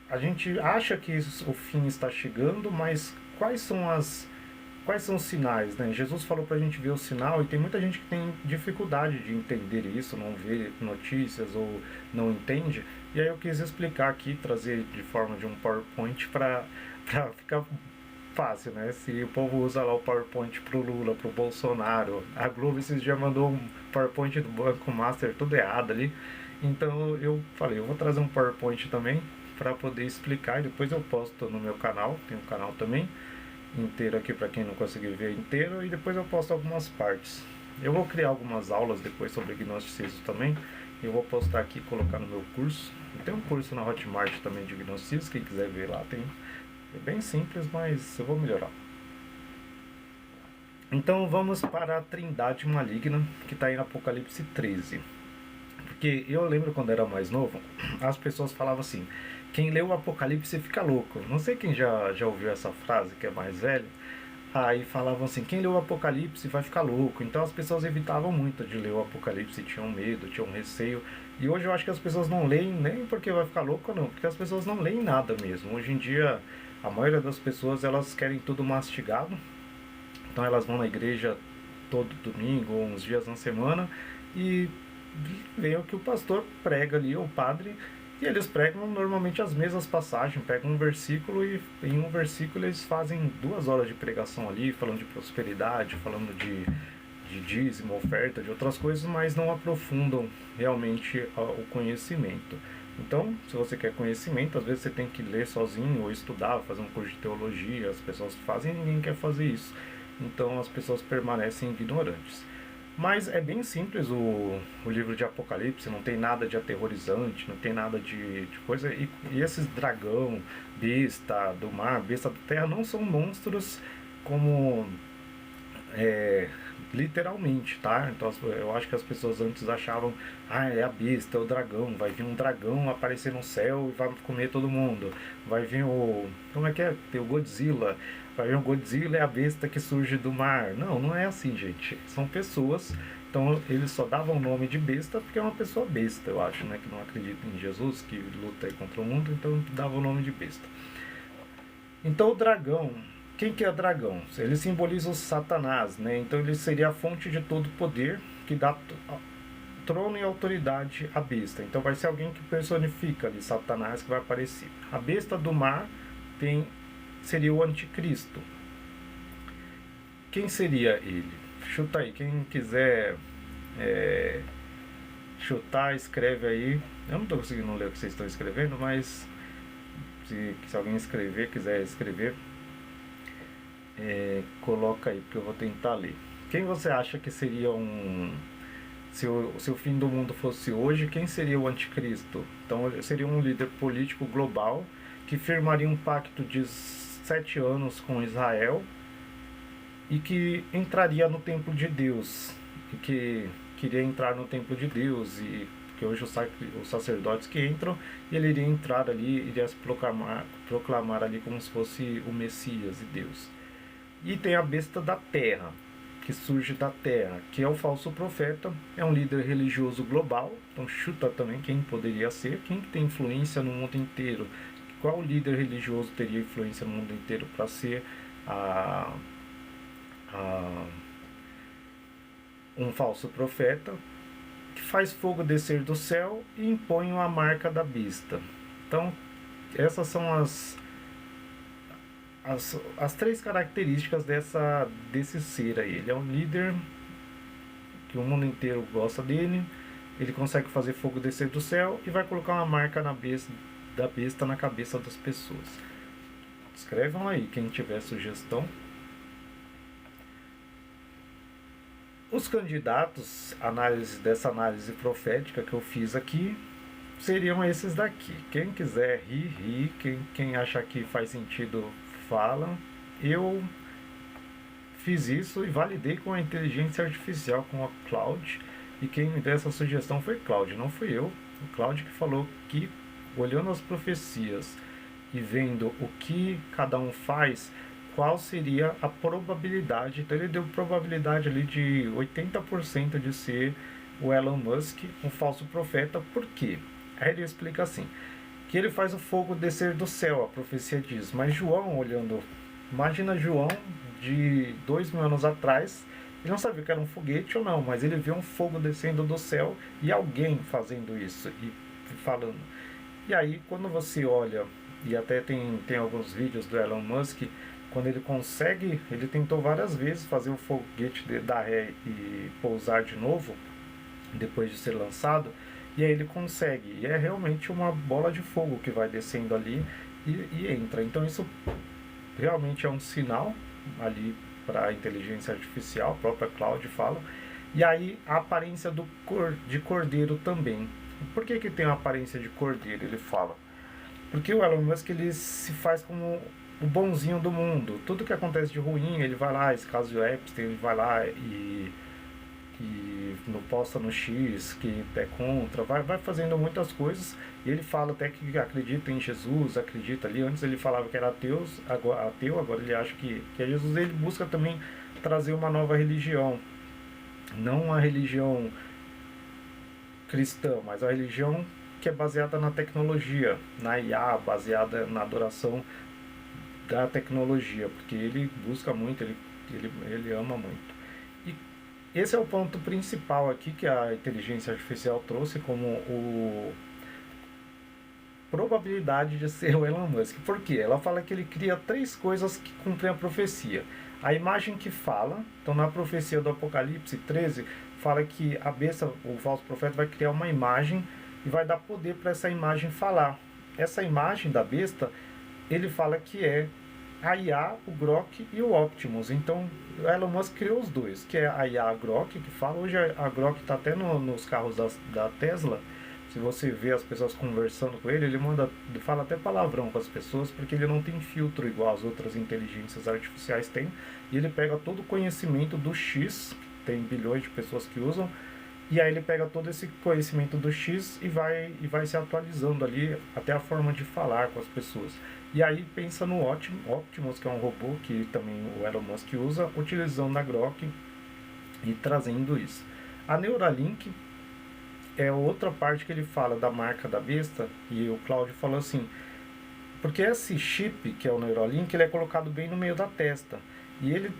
a gente acha que o fim está chegando, mas quais são os sinais, né? Jesus falou pra gente ver o sinal, e tem muita gente que tem dificuldade de entender isso, não vê notícias ou não entende, e aí eu quis explicar aqui, trazer de forma de um PowerPoint para ficar fácil, né? Se o povo usa lá o PowerPoint pro Lula, pro Bolsonaro, a Globo esses dias mandou um PowerPoint do Banco Master tudo errado ali, então eu falei, eu vou trazer um PowerPoint também para poder explicar, e depois eu posto no meu canal, tem um canal também inteiro aqui para quem não conseguir ver inteiro, e depois eu posto algumas partes. Eu vou criar algumas aulas depois sobre gnosticismo também. Eu vou postar aqui e colocar no meu curso. Tem um curso na Hotmart também de gnosticismo, quem quiser ver lá tem. É bem simples, mas eu vou melhorar. Então vamos para a trindade maligna, que está em Apocalipse 13. Porque eu lembro quando era mais novo, as pessoas falavam assim: quem lê o Apocalipse fica louco. Não sei quem já ouviu essa frase, que é mais velho. Aí falavam assim: quem lê o Apocalipse vai ficar louco. Então as pessoas evitavam muito de ler o Apocalipse, tinham medo, tinham receio. E hoje eu acho que as pessoas não leem nem porque vai ficar louco, não, porque as pessoas não leem nada mesmo. Hoje em dia, a maioria das pessoas, elas querem tudo mastigado. Então elas vão na igreja todo domingo ou uns dias na semana e veem o que o pastor prega ali, ou o padre, e eles pregam normalmente as mesmas passagens, pegam um versículo e em um versículo eles fazem 2 horas de pregação ali, falando de prosperidade, falando de dízimo, oferta, de outras coisas, mas não aprofundam realmente o conhecimento. Então, se você quer conhecimento, às vezes você tem que ler sozinho ou estudar, fazer um curso de teologia, as pessoas fazem e ninguém quer fazer isso. Então as pessoas permanecem ignorantes. Mas é bem simples o livro de Apocalipse, não tem nada de aterrorizante, não tem nada de coisa. E esses dragão, besta do mar, besta da terra, não são monstros como literalmente, tá? Então eu acho que as pessoas antes achavam: ah, é a besta, é o dragão, vai vir um dragão aparecer no céu e vai comer todo mundo. Vai vir o... como é que é? Tem o Godzilla. Vai vir o Godzilla, é a besta que surge do mar. Não, não é assim, gente. São pessoas. Então eles só davam o nome de besta porque é uma pessoa besta, eu acho, né? Que não acredita em Jesus, que luta aí contra o mundo, então dava o nome de besta. Então o dragão, quem que é o dragão? Ele simboliza o Satanás, né? Então ele seria a fonte de todo poder, que dá trono e autoridade à besta. Então vai ser alguém que personifica ali Satanás, que vai aparecer. A besta do mar seria o anticristo. Quem seria ele? Chuta aí, quem quiser chutar, escreve aí. Eu não estou conseguindo ler o que vocês estão escrevendo, mas se alguém quiser escrever, coloca aí, porque eu vou tentar ler. Quem você acha que seria se o fim do mundo fosse hoje, quem seria o anticristo? Então seria um líder político global que firmaria um pacto de 7 anos com Israel e que entraria no templo de Deus, e que queria entrar no templo de Deus, e que hoje os sacerdotes que entram, e ele iria entrar ali, iria se proclamar ali como se fosse o Messias e Deus. E tem a besta da terra, que surge da terra, que é o falso profeta, é um líder religioso global. Então chuta também quem poderia ser, quem tem influência no mundo inteiro. Qual líder religioso teria influência no mundo inteiro para ser um falso profeta, que faz fogo descer do céu e impõe a marca da besta. Então essas são as 3 características desse ser aí. Ele é um líder que o mundo inteiro gosta dele, ele consegue fazer fogo descer do céu e vai colocar uma marca da besta na cabeça das pessoas. Escrevam aí quem tiver sugestão. Os candidatos, dessa análise profética que eu fiz aqui, seriam esses daqui. Quem quiser rir. Quem achar que faz sentido, fala. Eu fiz isso e validei com a inteligência artificial, com a Cloud. E quem me deu essa sugestão foi Cloud, não fui eu. O Cloud que falou que, olhando as profecias e vendo o que cada um faz, qual seria a probabilidade. Então ele deu probabilidade ali de 80% de ser o Elon Musk, um falso profeta. Por quê? Aí ele explica assim, que ele faz o fogo descer do céu, a profecia diz. Mas João, olhando, imagina João de 2000 anos atrás, ele não sabia que era um foguete ou não, mas ele vê um fogo descendo do céu e alguém fazendo isso e falando. E aí quando você olha, e até tem alguns vídeos do Elon Musk, quando ele consegue, ele tentou várias vezes fazer o foguete dar ré e pousar de novo, depois de ser lançado, e aí ele consegue, e é realmente uma bola de fogo que vai descendo ali e entra. Então isso realmente é um sinal ali para a inteligência artificial, a própria Cloud fala, E aí a aparência de cordeiro também. Por que tem a aparência de cordeiro? Ele fala. Porque o Elon Musk ele se faz como o bonzinho do mundo. Tudo que acontece de ruim, ele vai lá, esse caso de Epstein, ele vai lá e não posta no X, que é contra, vai fazendo muitas coisas. E ele fala até que acredita em Jesus, acredita ali. Antes ele falava que era ateu, agora ele acha que é Jesus. Ele busca também trazer uma nova religião. Não uma religião cristã, mas a religião que é baseada na tecnologia, na IA, baseada na adoração da tecnologia, porque ele busca muito, ele ama muito. E esse é o ponto principal aqui que a inteligência artificial trouxe como probabilidade de ser o Elon Musk. Por quê? Ela fala que ele cria 3 coisas que cumprem a profecia. A imagem que fala, então na profecia do Apocalipse 13, fala que a besta, o falso profeta, vai criar uma imagem e vai dar poder para essa imagem falar. Essa imagem da besta, ele fala que é a IA, o Grok e o Optimus. Então, o Elon Musk criou os dois, que é a IA, a Grok, que fala. Hoje a Grok está até nos carros da Tesla. Se você vê as pessoas conversando com ele, ele fala até palavrão com as pessoas, porque ele não tem filtro igual as outras inteligências artificiais têm. E ele pega todo o conhecimento do X, tem bilhões de pessoas que usam, e aí ele pega todo esse conhecimento do X e vai se atualizando ali até a forma de falar com as pessoas. E aí pensa no Optimus, que é um robô que também o Elon Musk usa, utilizando a Grok e trazendo isso. A Neuralink é outra parte que ele fala da marca da besta, e o Cláudio falou assim, porque esse chip, que é o Neuralink, ele é colocado bem no meio da testa. E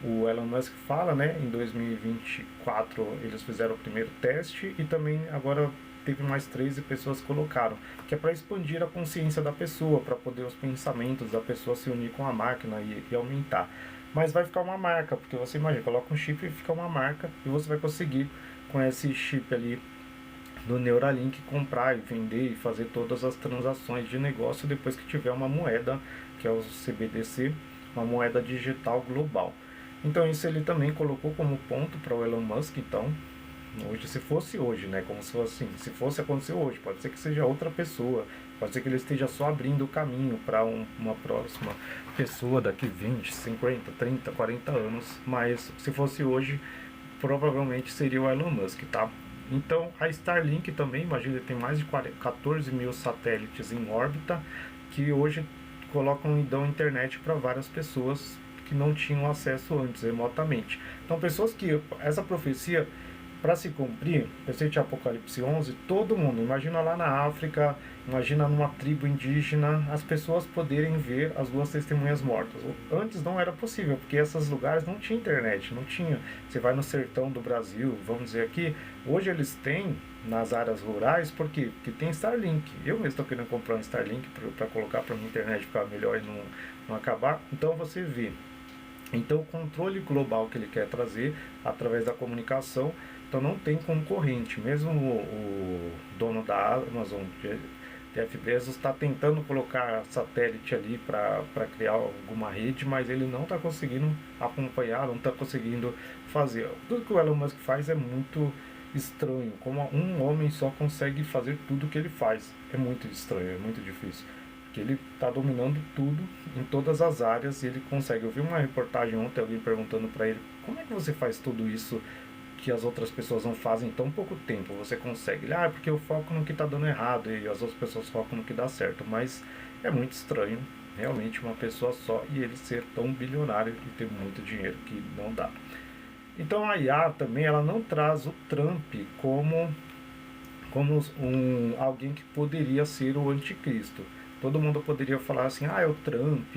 o Elon Musk fala, né, em 2024 eles fizeram o primeiro teste e também agora teve mais 13 pessoas que colocaram, que é para expandir a consciência da pessoa, para poder os pensamentos da pessoa se unir com a máquina e aumentar. Mas vai ficar uma marca, porque você imagina, coloca um chip e fica uma marca e você vai conseguir com esse chip ali do Neuralink comprar e vender e fazer todas as transações de negócio depois que tiver uma moeda, que é o CBDC, uma moeda digital global. Então isso ele também colocou como ponto para o Elon Musk. Então hoje, se fosse hoje, né, como se fosse assim, se fosse acontecer hoje, pode ser que seja outra pessoa, pode ser que ele esteja só abrindo o caminho para uma próxima pessoa daqui 20, 50, 30, 40 anos, mas se fosse hoje, provavelmente seria o Elon Musk, tá? Então a Starlink também, imagina, tem mais de 14 mil satélites em órbita que hoje colocam e dão internet para várias pessoas que não tinham acesso antes remotamente. Então pessoas que essa profecia para se cumprir, profecia de Apocalipse 11, todo mundo, imagina lá na África, imagina numa tribo indígena, as pessoas poderem ver as 2 testemunhas mortas. Antes não era possível, porque esses lugares não tinha internet, não tinha. Você vai no sertão do Brasil, vamos dizer aqui, hoje eles têm nas áreas rurais, por quê? Porque tem Starlink. Eu mesmo estou querendo comprar um Starlink para colocar para minha internet ficar melhor e não acabar. Então você vê. Então o controle global que ele quer trazer através da comunicação, então não tem concorrente. Mesmo o dono da Amazon, Jeff Bezos, está tentando colocar satélite ali para criar alguma rede, mas ele não está conseguindo acompanhar, não está conseguindo fazer. Tudo que o Elon Musk faz é muito estranho, como um homem só consegue fazer tudo que ele faz. É muito estranho, é muito difícil. Porque ele está dominando tudo em todas as áreas e ele consegue. Eu vi uma reportagem ontem, alguém perguntando para ele, como é que você faz tudo isso que as outras pessoas não fazem em tão pouco tempo? Você consegue? Ele, é porque eu foco no que está dando errado e as outras pessoas focam no que dá certo. Mas é muito estranho, realmente, uma pessoa só e ele ser tão bilionário e ter muito dinheiro, que não dá. Então a IA também, ela não traz o Trump como alguém que poderia ser o anticristo. Todo mundo poderia falar assim, é o Trump,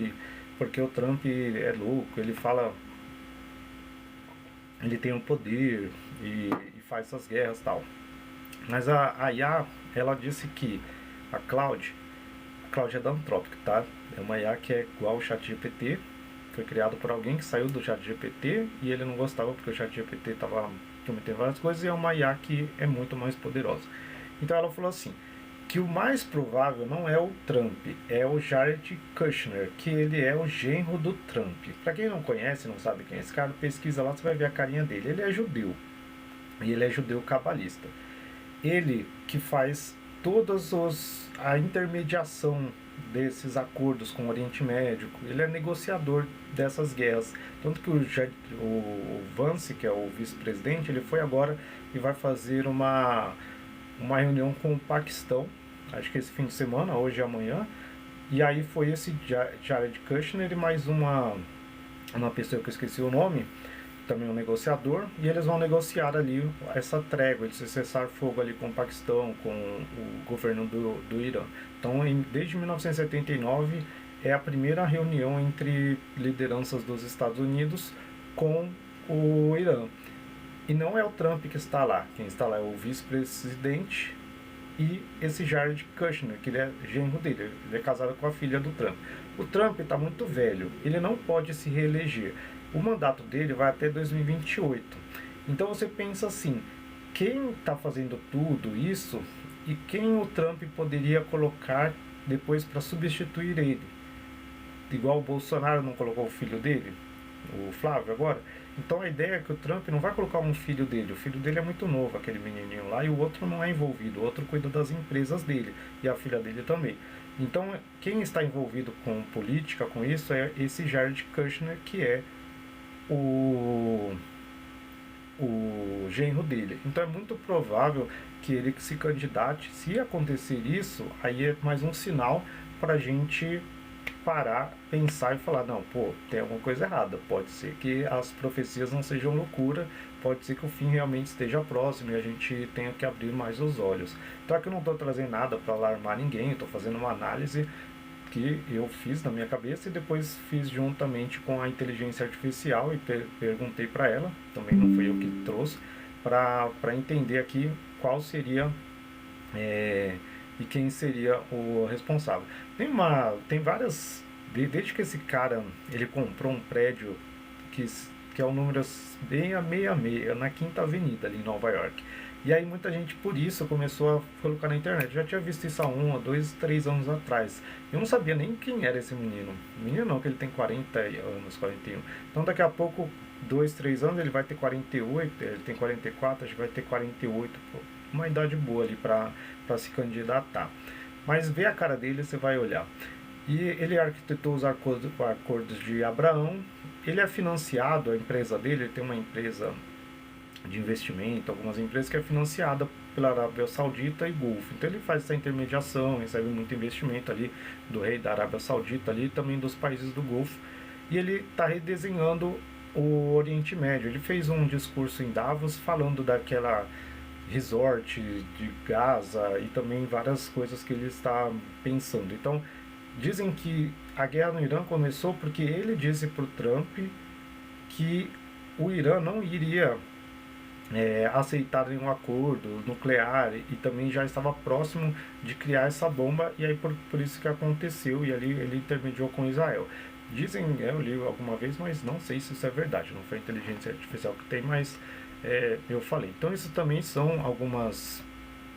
porque o Trump é louco, ele fala, ele tem um poder e faz essas guerras e tal. Mas a IA, ela disse que a Cloud é da Anthropic, tá? É uma IA que é igual ao ChatGPT, foi criado por alguém que saiu do ChatGPT e ele não gostava porque o ChatGPT estava prometendo várias coisas, e é uma IA que é muito mais poderosa. Então ela falou assim, que o mais provável não é o Trump, é o Jared Kushner, que ele é o genro do Trump. Para quem não conhece, não sabe quem é esse cara, pesquisa lá, você vai ver a carinha dele. Ele é judeu. e ele é judeu cabalista. Ele que faz a intermediação desses acordos com o Oriente Médio, ele é negociador dessas guerras. Tanto que o Vance, que é o vice-presidente, ele foi agora e vai fazer uma reunião com o Paquistão, acho que esse fim de semana, hoje e amanhã, e aí foi esse Jared Kushner e mais uma pessoa que eu esqueci o nome, também um negociador, e eles vão negociar ali essa trégua, esse cessar-fogo ali com o Paquistão, com o governo do Irã. Então, desde 1979, é a primeira reunião entre lideranças dos Estados Unidos com o Irã. E não é o Trump que está lá, quem está lá é o vice-presidente e esse Jared Kushner, que ele é genro dele, ele é casado com a filha do Trump. O Trump está muito velho, ele não pode se reeleger. O mandato dele vai até 2028. Então você pensa assim, quem está fazendo tudo isso e quem o Trump poderia colocar depois para substituir ele? Igual o Bolsonaro não colocou o filho dele, o Flávio agora. Então a ideia é que o Trump não vai colocar um filho dele. O filho dele é muito novo, aquele menininho lá, e o outro não é envolvido. O outro cuida das empresas dele e a filha dele também. Então quem está envolvido com política, com isso, é esse Jared Kushner, que é o genro dele. Então é muito provável que ele se candidate. Se acontecer isso, aí é mais um sinal para a gente parar, pensar e falar, não, pô, tem alguma coisa errada. Pode ser que as profecias não sejam loucura, pode ser que o fim realmente esteja próximo e a gente tenha que abrir mais os olhos. Então aqui eu não estou trazendo nada para alarmar ninguém, estou fazendo uma análise que eu fiz na minha cabeça e depois fiz juntamente com a inteligência artificial e perguntei para ela, também não fui eu que trouxe, para entender aqui qual seria e quem seria o responsável. Tem várias, desde que esse cara ele comprou um prédio que é o número 666 na Quinta Avenida ali em Nova York. E aí muita gente por isso começou a colocar na internet. Eu já tinha visto isso há 1, 2, 3 anos atrás. Eu não sabia nem quem era esse menino. Menino não, que ele tem 40 anos, 41. Então daqui a pouco, 2, 3 anos, ele vai ter 48, ele tem 44, acho que vai ter 48. Pô, uma idade boa ali para se candidatar. Mas vê a cara dele, você vai olhar. E ele arquitetou os acordos de Abraão. Ele é financiado, a empresa dele, ele tem uma empresa de investimento, algumas empresas que é financiada pela Arábia Saudita e Golfo. Então ele faz essa intermediação, recebe muito investimento ali do rei da Arábia Saudita ali, também dos países do Golfo. E ele está redesenhando o Oriente Médio. Ele fez um discurso em Davos falando daquela resort de Gaza e também várias coisas que ele está pensando. Então dizem que a guerra no Irã começou porque ele disse para o Trump que o Irã não iria aceitar um acordo nuclear e também já estava próximo de criar essa bomba, e aí por isso que aconteceu, e ali ele intermediou com Israel. Dizem, eu li alguma vez, mas não sei se isso é verdade, não foi a inteligência artificial que tem, mas eu falei. Então isso também são algumas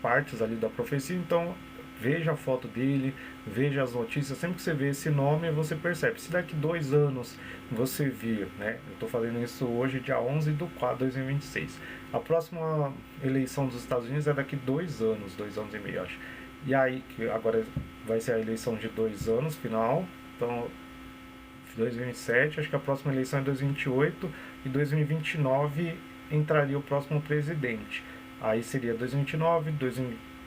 partes ali da profecia, então veja a foto dele, veja as notícias, sempre que você vê esse nome você percebe. Se daqui 2 anos você vir, né, eu estou fazendo isso hoje dia 11/4/2026, 2026, a próxima eleição dos Estados Unidos é daqui 2 anos, 2 anos e meio acho, e aí que agora vai ser a eleição de 2 anos final, então 2027, acho que a próxima eleição é 2028 e 2029 entraria o próximo presidente, aí seria 2029,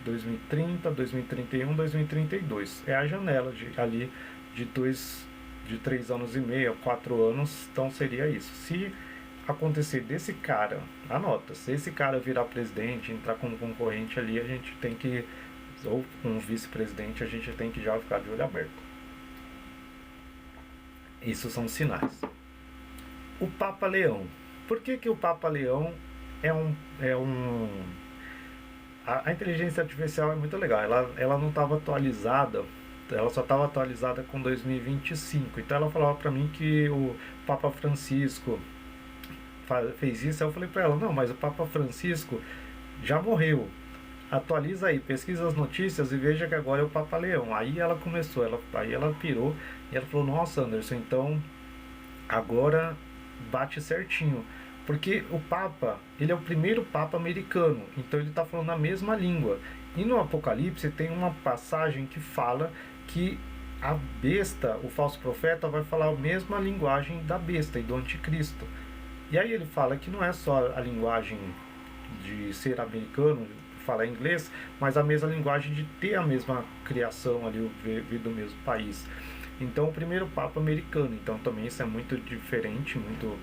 2030, 2031, 2032. É a janela ali de 3 anos e meio, 4 anos, então seria isso. Se acontecer desse cara, anota, se esse cara virar presidente, entrar como concorrente ali, a gente tem que, ou um vice-presidente, a gente tem que já ficar de olho aberto. Isso são sinais. O Papa Leão. Por que o Papa Leão é um a inteligência artificial é muito legal, ela não estava atualizada, ela só estava atualizada com 2025, então ela falava para mim que o Papa Francisco fez isso, eu falei para ela, não, mas o Papa Francisco já morreu, atualiza aí, pesquisa as notícias e veja que agora é o Papa Leão. Aí ela começou, aí ela pirou e ela falou, nossa Anderson, então agora bate certinho, Porque o Papa, ele é o primeiro Papa americano, então ele está falando a mesma língua. E no Apocalipse tem uma passagem que fala que a besta, o falso profeta, vai falar a mesma linguagem da besta e do anticristo. E aí ele fala que não é só a linguagem de ser americano, falar inglês, mas a mesma linguagem de ter a mesma criação ali, vir do mesmo país. Então o primeiro Papa americano, então também isso é muito diferente, muito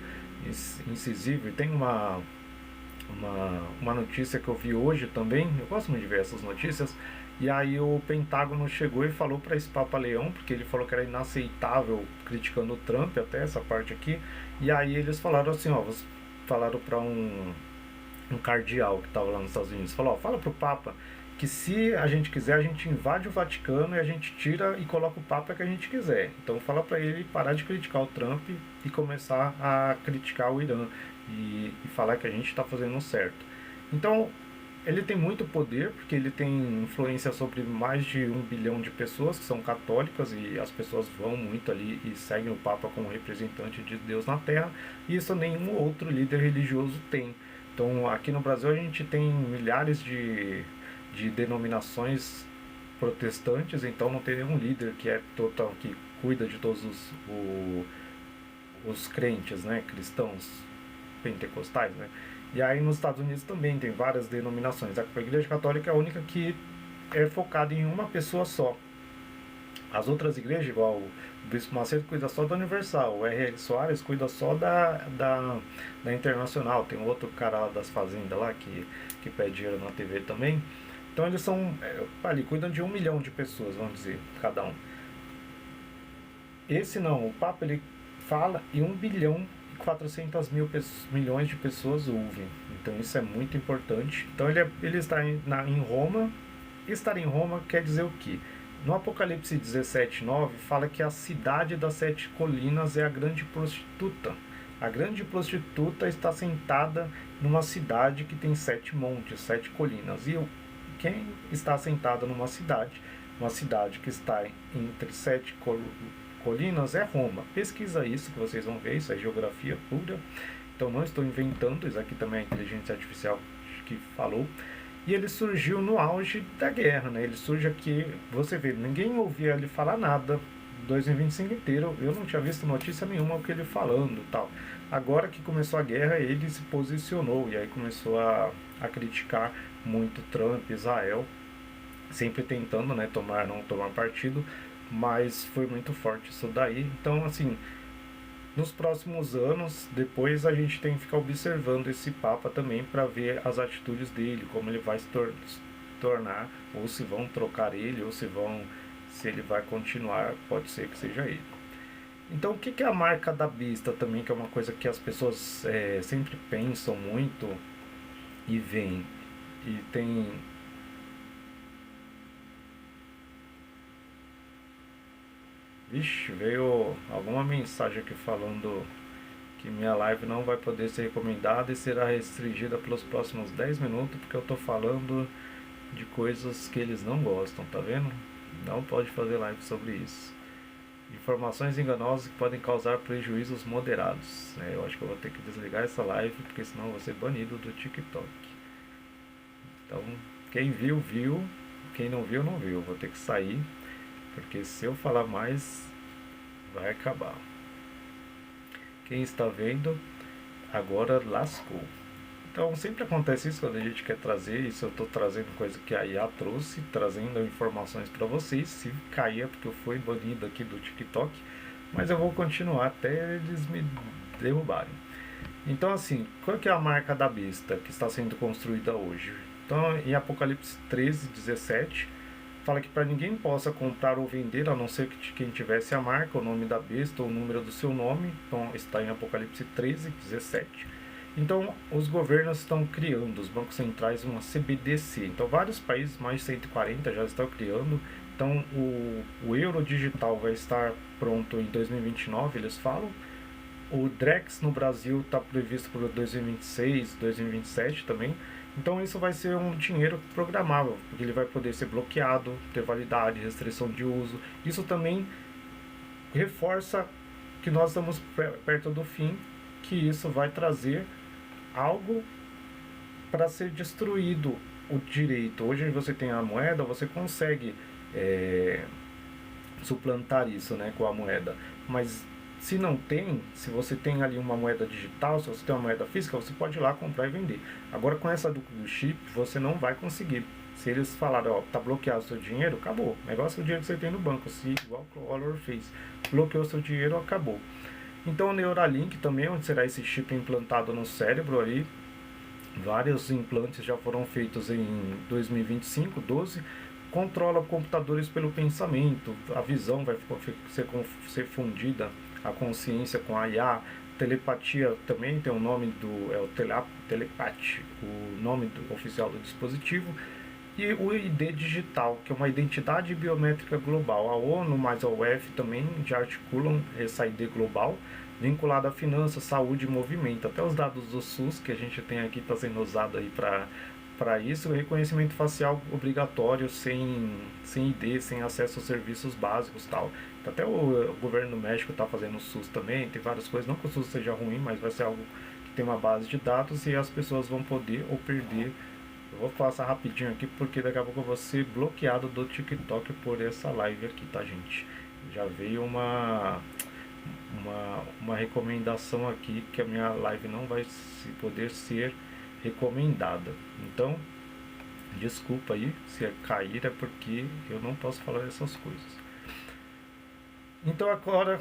incisivo. E tem uma notícia que eu vi hoje também, eu gosto muito de ver essas notícias, e aí o Pentágono chegou e falou para esse Papa Leão, porque ele falou que era inaceitável, criticando o Trump, até essa parte aqui, e aí eles falaram assim, ó, falaram para um cardeal que estava lá nos Estados Unidos, falou, ó, fala pro Papa que se a gente quiser, a gente invade o Vaticano e a gente tira e coloca o Papa que a gente quiser. Então fala para ele parar de criticar o Trump e começar a criticar o Irã e falar que a gente está fazendo certo. Então ele tem muito poder, porque ele tem influência sobre mais de 1 bilhão de pessoas que são católicas, e as pessoas vão muito ali e seguem o Papa como representante de Deus na Terra, e isso nenhum outro líder religioso tem. Então aqui no Brasil a gente tem milhares de denominações protestantes, então não tem nenhum líder que é total, que cuida de todos os crentes, né, cristãos pentecostais, né? E aí nos Estados Unidos também tem várias denominações. A Igreja Católica é a única que é focada em uma pessoa só. As outras igrejas, igual o Bispo Macedo, cuida só da Universal, o R.R. Soares cuida só da Internacional, tem outro cara lá das fazendas lá que pede dinheiro na TV também. Então eles são, ali, cuidam de 1 milhão de pessoas, vamos dizer, cada um. Esse não, o Papa ele fala e 1 bilhão e 400 milhões de pessoas ouvem. Então isso é muito importante. Então ele está em Roma. Estar em Roma quer dizer o quê? No Apocalipse 17:9 fala que a cidade das 7 colinas é a grande prostituta. A grande prostituta está sentada numa cidade que tem 7 montes, 7 colinas. E quem está sentada numa cidade que está entre 7 colinas, é Roma. Pesquisa isso que vocês vão ver, isso é geografia pura. Então não estou inventando, isso aqui também é a inteligência artificial que falou. E ele surgiu no auge da guerra, né? Ele surge aqui, você vê, ninguém ouvia ele falar nada 2025 inteiro, eu não tinha visto notícia nenhuma o que ele falando, tal. Agora que começou a guerra, ele se posicionou e aí começou a criticar muito Trump, Israel, sempre tentando, né, não tomar partido, mas foi muito forte isso daí. Então, assim, nos próximos anos, depois a gente tem que ficar observando esse Papa também para ver as atitudes dele, como ele vai se tornar, ou se vão trocar ele, ou se ele vai continuar, pode ser que seja ele. Então, o que é a marca da besta também, que é uma coisa que as pessoas sempre pensam muito e veem. E tem... Vixe, veio alguma mensagem aqui falando que minha live não vai poder ser recomendada e será restringida pelos próximos 10 minutos, porque eu tô falando de coisas que eles não gostam, tá vendo? Não pode fazer live sobre isso. Informações enganosas que podem causar prejuízos moderados. Eu acho que eu vou ter que desligar essa live, porque senão eu vou ser banido do TikTok. Então, quem viu, viu. Quem não viu, não viu. Vou ter que sair, porque se eu falar mais, vai acabar. Quem está vendo, agora lascou. Então sempre acontece isso quando a gente quer trazer isso. Eu estou trazendo coisa que a IA trouxe, trazendo informações para vocês. Se cair é porque eu fui banido aqui do TikTok, mas eu vou continuar até eles me derrubarem. Então assim, qual que é a marca da besta que está sendo construída hoje? Então em Apocalipse 13:17 fala que para ninguém possa comprar ou vender, a não ser que quem tivesse a marca, o nome da besta ou o número do seu nome. Então está em Apocalipse 13:17. Então, os governos estão criando, os bancos centrais, uma CBDC. Então, vários países, mais de 140, já estão criando. Então, o euro digital vai estar pronto em 2029, eles falam. O Drex no Brasil está previsto para 2026, 2027 também. Então, isso vai ser um dinheiro programável, porque ele vai poder ser bloqueado, ter validade, restrição de uso. Isso também reforça que nós estamos perto do fim, que isso vai trazer algo para ser destruído o direito. Hoje você tem a moeda, você consegue suplantar isso, né, com a moeda. Mas se não tem, se você tem ali uma moeda digital, se você tem uma moeda física, você pode ir lá comprar e vender. Agora com essa do chip, você não vai conseguir. Se eles falarem, ó, tá bloqueado o seu dinheiro, acabou. O negócio é o dinheiro que você tem no banco, se igual o Collor fez. Bloqueou o seu dinheiro, acabou. Então o Neuralink também, onde será esse chip implantado no cérebro ali, vários implantes já foram feitos em 2025, 12, controla computadores pelo pensamento, a visão vai ser fundida, a consciência com a IA, telepatia também tem o nome do, é o telepath, o nome oficial do dispositivo, e o ID digital, que é uma identidade biométrica global. A ONU mais a UF também já articulam essa ID global, vinculada a finanças, saúde e movimento. Até os dados do SUS que a gente tem aqui está sendo usado aí para isso, o reconhecimento facial obrigatório, sem ID, sem acesso aos serviços básicos e tal. Até o governo do México está fazendo o SUS também, tem várias coisas, não que o SUS seja ruim, mas vai ser algo que tem uma base de dados e as pessoas vão poder ou perder. Eu vou passar rapidinho aqui porque daqui a pouco eu vou ser bloqueado do TikTok por essa live aqui, tá, gente? Já veio uma recomendação aqui que a minha live não vai poder ser recomendada. Então, desculpa aí se cair, é porque eu não posso falar essas coisas. Então agora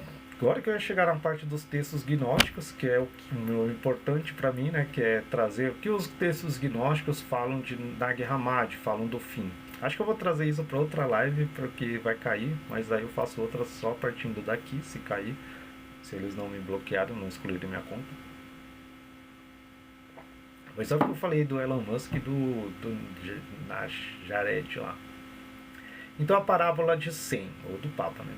que eu ia chegar na parte dos textos gnósticos, que é o importante para mim, né, que é trazer o que os textos gnósticos falam de Nag Hammadi, falam do fim. Acho que eu vou trazer isso para outra live, porque vai cair, mas aí eu faço outra só partindo daqui, se cair, se eles não me bloquearam, não excluírem minha conta. Mas só que eu falei do Elon Musk e do Jared lá. Então a parábola de Sem, ou do Papa, né?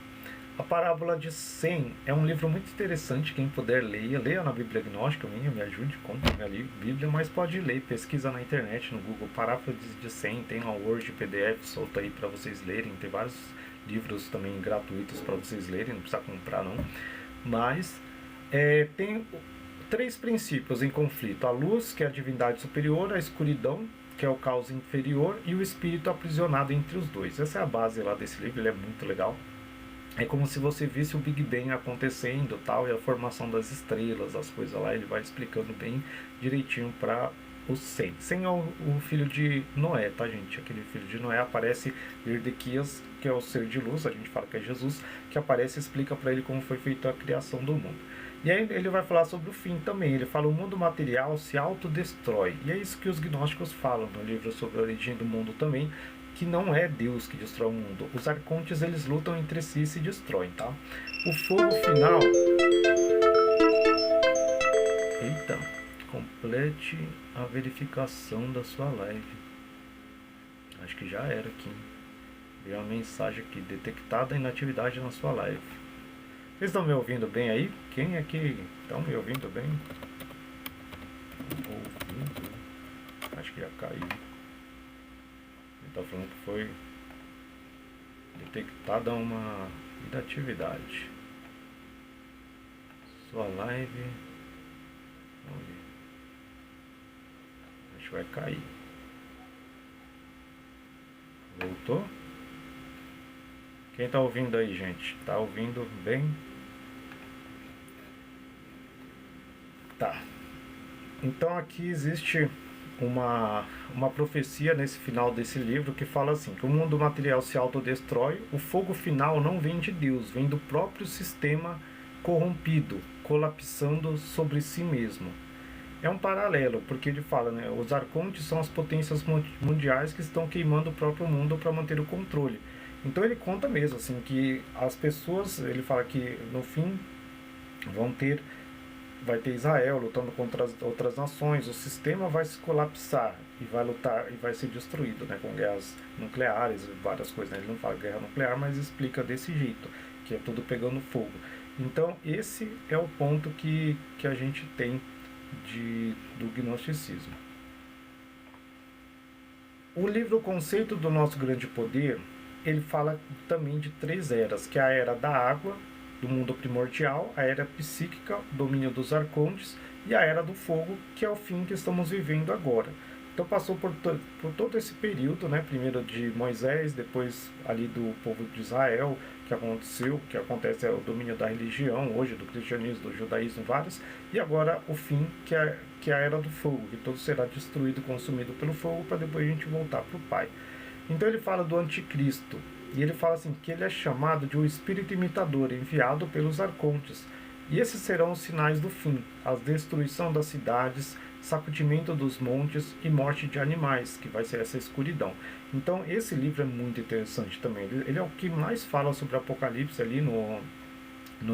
A parábola de Sem é um livro muito interessante, quem puder leia na Bíblia Gnóstica, me ajude, compre minha Bíblia, mas pode ler, pesquisa na internet, no Google, parábola de Sem, tem uma Word PDF solta aí para vocês lerem, tem vários livros também gratuitos para vocês lerem, não precisa comprar não, mas tem 3 princípios em conflito: a luz, que é a divindade superior, a escuridão, que é o caos inferior, e o espírito aprisionado entre os dois. Essa é a base lá desse livro, ele é muito legal. É como se você visse o Big Bang acontecendo, tal, e a formação das estrelas, as coisas lá, ele vai explicando bem direitinho para o Sem. Sem é o filho de Noé, tá, gente? Aquele filho de Noé aparece Erdequias, que é o ser de luz, a gente fala que é Jesus, que aparece e explica para ele como foi feita a criação do mundo. E aí ele vai falar sobre o fim também. Ele fala: o mundo material se autodestrói. E é isso que os gnósticos falam no livro sobre a origem do mundo também, que não é Deus que destrói o mundo. Os arcontes, eles lutam entre si e se destroem, tá? O fogo final... Eita, complete a verificação da sua live. Acho que já era aqui. Veio uma mensagem aqui: detectada a inatividade na sua live. Vocês estão me ouvindo bem aí? Quem é que estão me ouvindo bem? Ouvindo? Acho que já caiu. Ele está falando que foi detectada uma inatividade. Sua live... Vamos ver. Acho que vai cair. Voltou? Quem está ouvindo aí, gente? Está ouvindo bem? Tá. Então aqui existe uma profecia nesse final desse livro que fala assim, que o mundo material se autodestrói, o fogo final não vem de Deus, vem do próprio sistema corrompido, colapsando sobre si mesmo. É um paralelo, porque ele fala, né, os arcontes são as potências mundiais que estão queimando o próprio mundo para manter o controle. Então ele conta mesmo, assim, que as pessoas, ele fala que no fim vai ter Israel lutando contra as outras nações, o sistema vai se colapsar e vai lutar e vai ser destruído, né, com guerras nucleares, várias coisas, né? Ele não fala guerra nuclear, mas explica desse jeito, que é tudo pegando fogo. Então esse é o ponto que a gente tem do gnosticismo. O livro O Conceito do Nosso Grande Poder, ele fala também de 3 eras, que é a era da água, do mundo primordial, a era psíquica, domínio dos arcontes, e a era do fogo, que é o fim que estamos vivendo agora. Então passou por todo esse período, né? Primeiro de Moisés, depois ali do povo de Israel, que aconteceu, que acontece é o domínio da religião, hoje do cristianismo, do judaísmo, vários, e agora o fim, que é a era do fogo, que todo será destruído, consumido pelo fogo, para depois a gente voltar para o Pai. Então ele fala do anticristo, e ele fala assim, que ele é chamado de um espírito imitador, enviado pelos arcontes, e esses serão os sinais do fim, a destruição das cidades, sacudimento dos montes e morte de animais, que vai ser essa escuridão. Então esse livro é muito interessante também. Ele é o que mais fala sobre Apocalipse ali no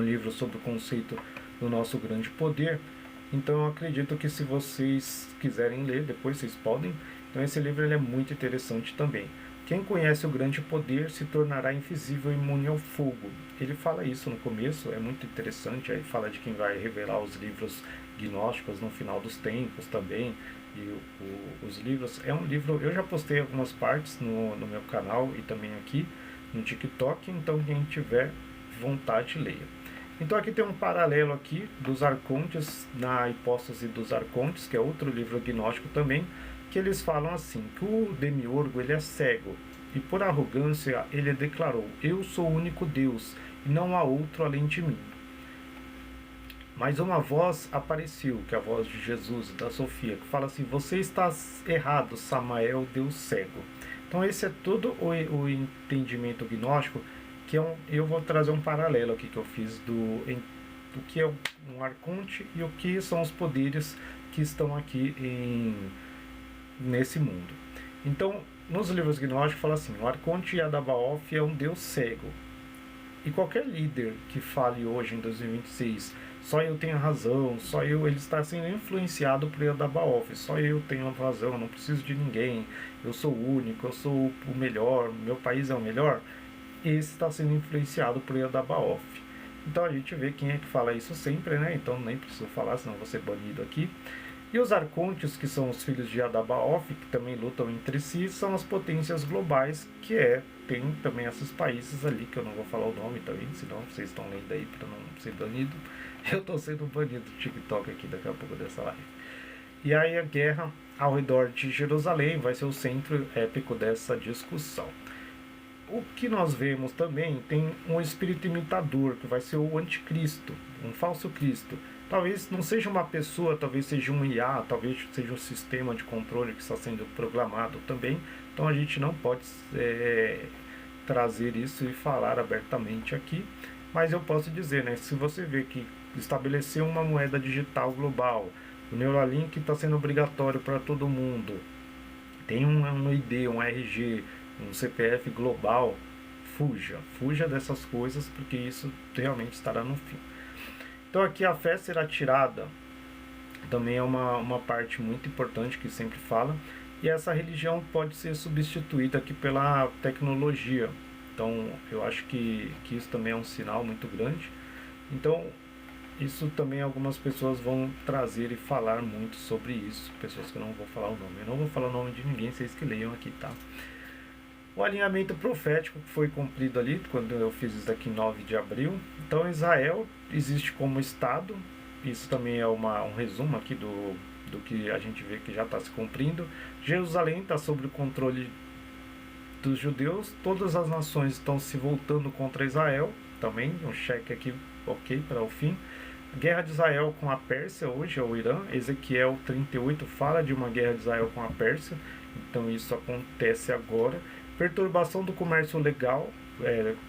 livro sobre o conceito do nosso grande poder. Então eu acredito que se vocês quiserem ler, depois vocês podem. Então esse livro ele é muito interessante também. Quem conhece o grande poder se tornará invisível e imune ao fogo. Ele fala isso no começo, é muito interessante. Aí fala de quem vai revelar os livros gnósticos no final dos tempos também. E os livros, é um livro, eu já postei algumas partes no meu canal e também aqui no TikTok, então quem tiver vontade, leia. Então aqui tem um paralelo aqui dos arcontes, na hipóstase dos arcontes, que é outro livro gnóstico também, que eles falam assim, que o demiurgo ele é cego, e por arrogância ele declarou, eu sou o único Deus, e não há outro além de mim. Mas uma voz apareceu, que é a voz de Jesus, da Sofia, que fala assim, você está errado, Samael, Deus cego. Então esse é todo o entendimento gnóstico, que eu vou trazer um paralelo aqui que eu fiz do que é um arconte e o que são os poderes que estão aqui nesse mundo. Então, nos livros gnósticos fala assim, o arconte Yadabaoth é um deus cego. E qualquer líder que fale hoje em 2026, só eu tenho razão, só eu, ele está sendo influenciado por Yadabaoth, só eu tenho razão, não preciso de ninguém, eu sou o único, eu sou o melhor, meu país é o melhor, esse está sendo influenciado por Yadabaoth. Então a gente vê quem é que fala isso sempre, né? Então nem preciso falar, senão vou ser banido aqui. E os arcontes, que são os filhos de Yadabaoth, que também lutam entre si, são as potências globais, tem também esses países ali, que eu não vou falar o nome também, senão vocês estão lendo aí para não ser banido. Eu estou sendo banido do TikTok aqui daqui a pouco dessa live. E aí a guerra ao redor de Jerusalém vai ser o centro épico dessa discussão. O que nós vemos também, tem um espírito imitador, que vai ser o anticristo, um falso Cristo. Talvez não seja uma pessoa, talvez seja um IA, talvez seja um sistema de controle que está sendo programado também. Então a gente não pode trazer isso e falar abertamente aqui. Mas eu posso dizer, né, se você vê que estabeleceu uma moeda digital global, o Neuralink está sendo obrigatório para todo mundo, tem um ID, um RG, um CPF global, fuja dessas coisas, porque isso realmente estará no fim. Então aqui a fé será tirada, também é uma parte muito importante que sempre fala, e essa religião pode ser substituída aqui pela tecnologia. Então eu acho que isso também é um sinal muito grande. Então isso também algumas pessoas vão trazer e falar muito sobre isso, pessoas que eu não vou falar o nome. Eu não vou falar o nome de ninguém, vocês que leiam aqui, tá? O alinhamento profético que foi cumprido ali, quando eu fiz isso daqui em 9 de abril. Então Israel existe como Estado, isso também é um resumo aqui do que a gente vê que já está se cumprindo. Jerusalém está sob o controle dos judeus, todas as nações estão se voltando contra Israel, também um cheque aqui, ok, para o fim. A guerra de Israel com a Pérsia, hoje é o Irã, Ezequiel 38 fala de uma guerra de Israel com a Pérsia, então isso acontece agora. Perturbação do comércio legal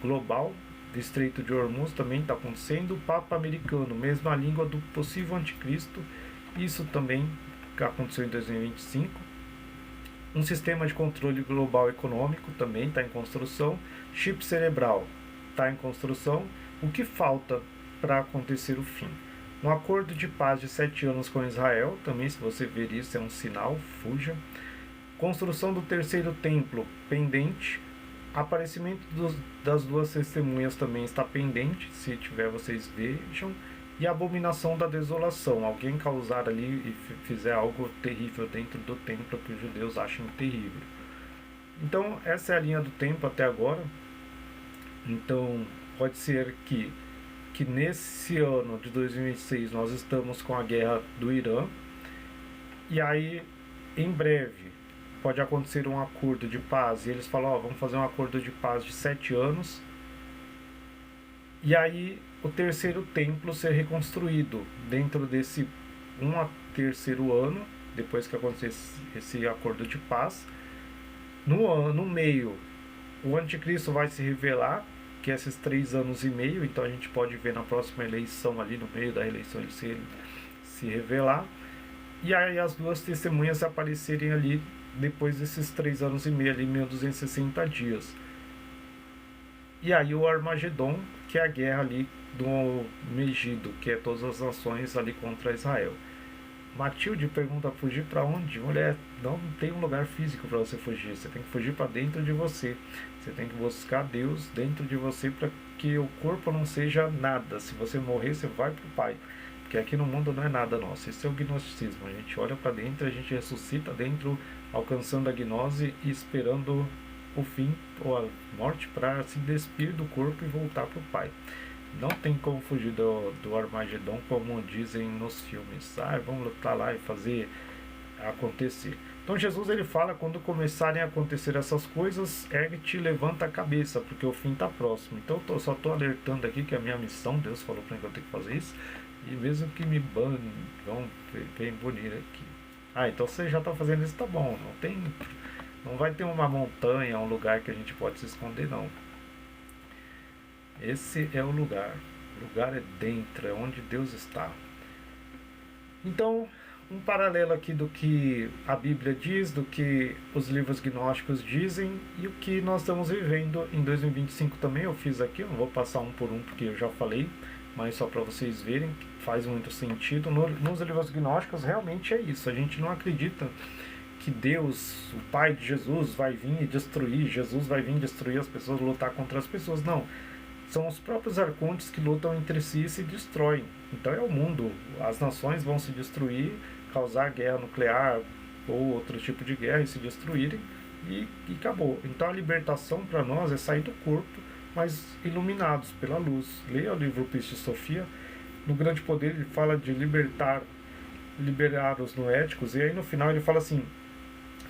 global, do Estreito de Hormuz também está acontecendo. O Papa americano, mesma língua do possível anticristo, isso também aconteceu em 2025. Um sistema de controle global econômico também está em construção. Chip cerebral está em construção. O que falta para acontecer o fim? Um acordo de paz de 7 anos com Israel, também se você ver isso é um sinal, fuja. Construção do terceiro templo pendente. Aparecimento das duas testemunhas também está pendente, se tiver vocês vejam. E a abominação da desolação, alguém causar ali e fizer algo terrível dentro do templo que os judeus acham terrível. Então essa é a linha do tempo até agora. Então pode ser que que nesse ano de 2026 nós estamos com a guerra do Irã, e aí em breve pode acontecer um acordo de paz, e eles falam, ó, vamos fazer um acordo de paz de 7 anos, e aí o terceiro templo ser reconstruído dentro desse terceiro ano, depois que acontecer esse acordo de paz. No meio, o anticristo vai se revelar, que é esses 3 anos e meio, então a gente pode ver na próxima eleição, ali no meio da eleição, ele se revelar, e aí as duas testemunhas aparecerem ali depois desses 3 anos e meio, ali 1260 dias. E aí o Armagedon, que é a guerra ali do Megido, que é todas as nações ali contra Israel. Matilde pergunta, fugir para onde? Mulher, não tem um lugar físico para você fugir, você tem que fugir para dentro de você. Você tem que buscar Deus dentro de você para que o corpo não seja nada. Se você morrer, você vai para o Pai. Porque aqui no mundo não é nada nosso. Esse é o gnosticismo. A gente olha para dentro, a gente ressuscita dentro, alcançando a gnose e esperando o fim ou a morte para se despir do corpo e voltar para o Pai. Não tem como fugir do Armagedon, como dizem nos filmes. Vamos lutar lá e fazer acontecer. Então Jesus ele fala, quando começarem a acontecer essas coisas, ergue-te e levanta a cabeça, porque o fim está próximo. Então eu só estou alertando aqui que é a minha missão, Deus falou para mim que eu tenho que fazer isso, e mesmo que me banem, vão bem bonito aqui. Então você já está fazendo isso, tá bom. Não vai ter uma montanha, um lugar que a gente pode se esconder, não. Esse é o lugar. O lugar é dentro, é onde Deus está. Então, um paralelo aqui do que a Bíblia diz, do que os livros gnósticos dizem e o que nós estamos vivendo em 2025 também. Eu fiz aqui, eu não vou passar um por um porque eu já falei, mas só para vocês verem que faz muito sentido. Nos livros gnósticos realmente é isso. A gente não acredita que Deus, o Pai de Jesus, vai vir e destruir, Jesus vai vir destruir as pessoas, lutar contra as pessoas. Não. São os próprios arcontes que lutam entre si e se destroem. Então é o mundo. As nações vão se destruir, causar guerra nuclear ou outro tipo de guerra e se destruírem e acabou. Então a libertação para nós é sair do corpo, mas iluminados pela luz. Leia o livro Pistis Sophia. No Grande Poder ele fala de liberar os noéticos, e aí no final ele fala assim,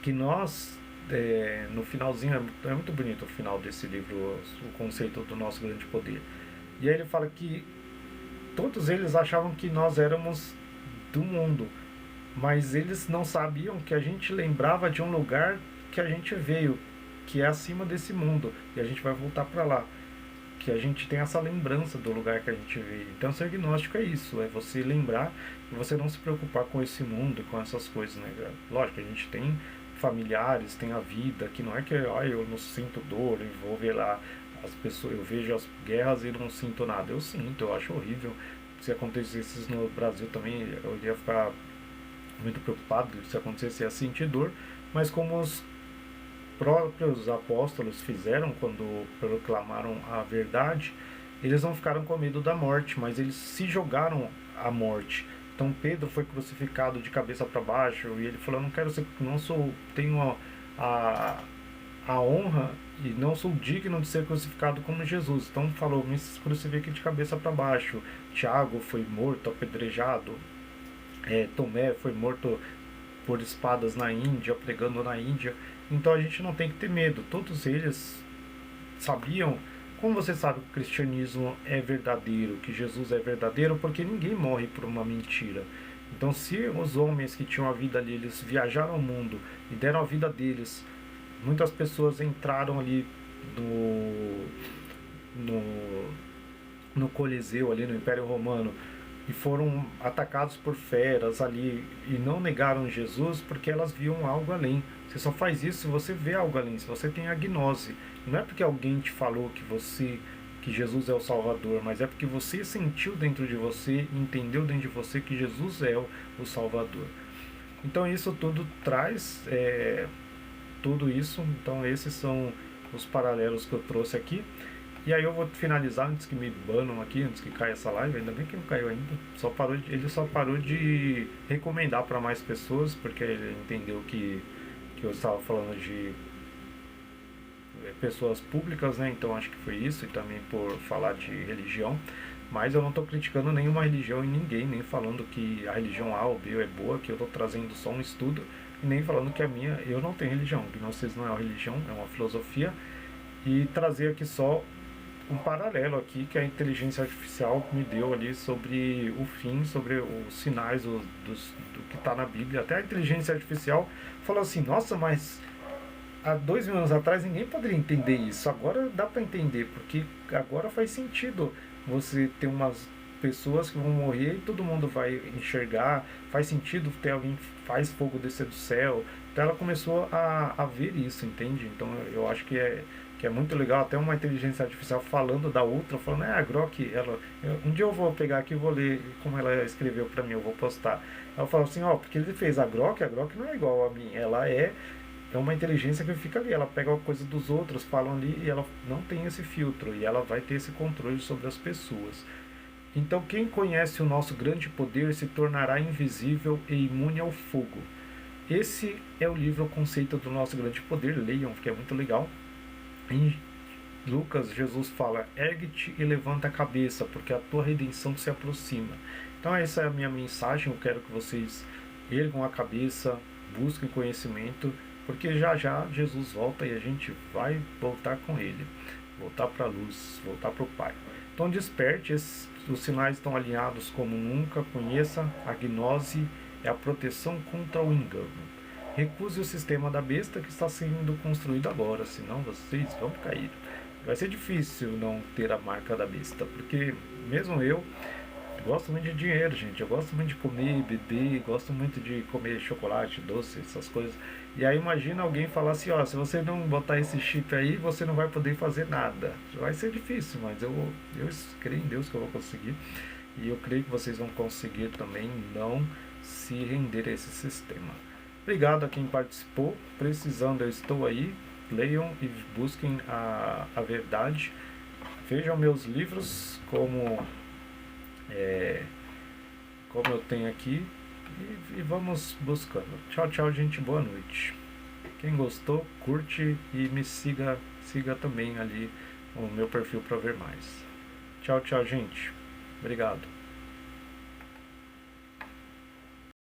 que nós... no finalzinho, é muito bonito o final desse livro, o conceito do nosso grande poder. E aí ele fala que todos eles achavam que nós éramos do mundo, mas eles não sabiam que a gente lembrava de um lugar que a gente veio, que é acima desse mundo, e a gente vai voltar para lá, que a gente tem essa lembrança do lugar que a gente veio. Então ser gnóstico é isso, é você lembrar e você não se preocupar com esse mundo, com essas coisas, né? Lógico, a gente tem familiares, tem a vida, que não é que eu não sinto dor e vou ver lá as pessoas, eu vejo as guerras e não sinto nada. Eu sinto, eu acho horrível. Se acontecesse isso no Brasil também, eu ia ficar muito preocupado. Se acontecesse, ia sentir dor, mas como os próprios apóstolos fizeram quando proclamaram a verdade, eles não ficaram com medo da morte, mas eles se jogaram à morte. Então Pedro foi crucificado de cabeça para baixo e ele falou, tenho a honra e não sou digno de ser crucificado como Jesus. Então falou, me crucifique de cabeça para baixo. Tiago foi morto, apedrejado. Tomé foi morto por espadas na Índia, pregando na Índia. Então a gente não tem que ter medo. Todos eles sabiam. Como você sabe que o cristianismo é verdadeiro, que Jesus é verdadeiro? Porque ninguém morre por uma mentira. Então se os homens que tinham a vida ali, eles viajaram ao mundo e deram a vida deles, muitas pessoas entraram ali no Coliseu, ali no Império Romano, e foram atacados por feras ali e não negaram Jesus porque elas viam algo além. Você só faz isso se você vê algo além, se você tem a gnose. Não é porque alguém te falou que Jesus é o Salvador, mas é porque você sentiu dentro de você, entendeu dentro de você que Jesus é o Salvador. Então isso tudo traz tudo isso. Então esses são os paralelos que eu trouxe aqui. E aí eu vou finalizar antes que me banam aqui, antes que caia essa live. Ainda bem que não caiu ainda. Ele só parou de recomendar para mais pessoas, porque ele entendeu que eu estava falando de pessoas públicas, né? Então acho que foi isso, e também por falar de religião. Mas eu não estou criticando nenhuma religião e ninguém, nem falando que a religião A ou B é boa, que eu estou trazendo só um estudo, e nem falando que a minha, eu não tenho religião. O Gnosticismo não é uma religião, é uma filosofia, e trazer aqui só um paralelo aqui que a inteligência artificial me deu ali sobre o fim, sobre os sinais do que está na Bíblia. Até a inteligência artificial falou assim, nossa, mas há 2 mil anos atrás ninguém poderia entender isso. Agora dá para entender, porque agora faz sentido você ter umas pessoas que vão morrer e todo mundo vai enxergar. Faz sentido ter alguém que faz fogo descer do céu. Então ela começou a ver isso, entende? Então eu acho que é muito legal, até uma inteligência artificial falando da outra, falando, a Grok, um dia eu vou pegar aqui e vou ler como ela escreveu para mim, eu vou postar. Ela falou assim, porque ele fez a Grok não é igual a mim, ela é uma inteligência que fica ali, ela pega a coisa dos outros, falam ali e ela não tem esse filtro e ela vai ter esse controle sobre as pessoas. Então quem conhece o nosso grande poder se tornará invisível e imune ao fogo. Esse é o livro, o conceito do nosso grande poder, leiam, porque é muito legal. Em Lucas, Jesus fala, ergue-te e levanta a cabeça, porque a tua redenção se aproxima. Então essa é a minha mensagem, eu quero que vocês ergam a cabeça, busquem conhecimento, porque já já Jesus volta e a gente vai voltar com Ele, voltar para a luz, voltar para o Pai. Então desperte, os sinais estão alinhados como nunca, conheça a gnose, é a proteção contra o engano. Recuse o sistema da besta que está sendo construído agora, senão vocês vão cair. Vai ser difícil não ter a marca da besta, porque mesmo eu gosto muito de dinheiro, gente. Eu gosto muito de comer, beber, gosto muito de comer chocolate, doce, essas coisas. E aí imagina alguém falar assim, se você não botar esse chip aí, você não vai poder fazer nada. Vai ser difícil, mas eu creio em Deus que eu vou conseguir. E eu creio que vocês vão conseguir também não se render a esse sistema. Obrigado a quem participou. Precisando, eu estou aí. Leiam e busquem a verdade. Vejam meus livros como eu tenho aqui. E vamos buscando. Tchau, tchau, gente. Boa noite. Quem gostou, curte e me siga também ali o meu perfil para ver mais. Tchau, tchau, gente. Obrigado.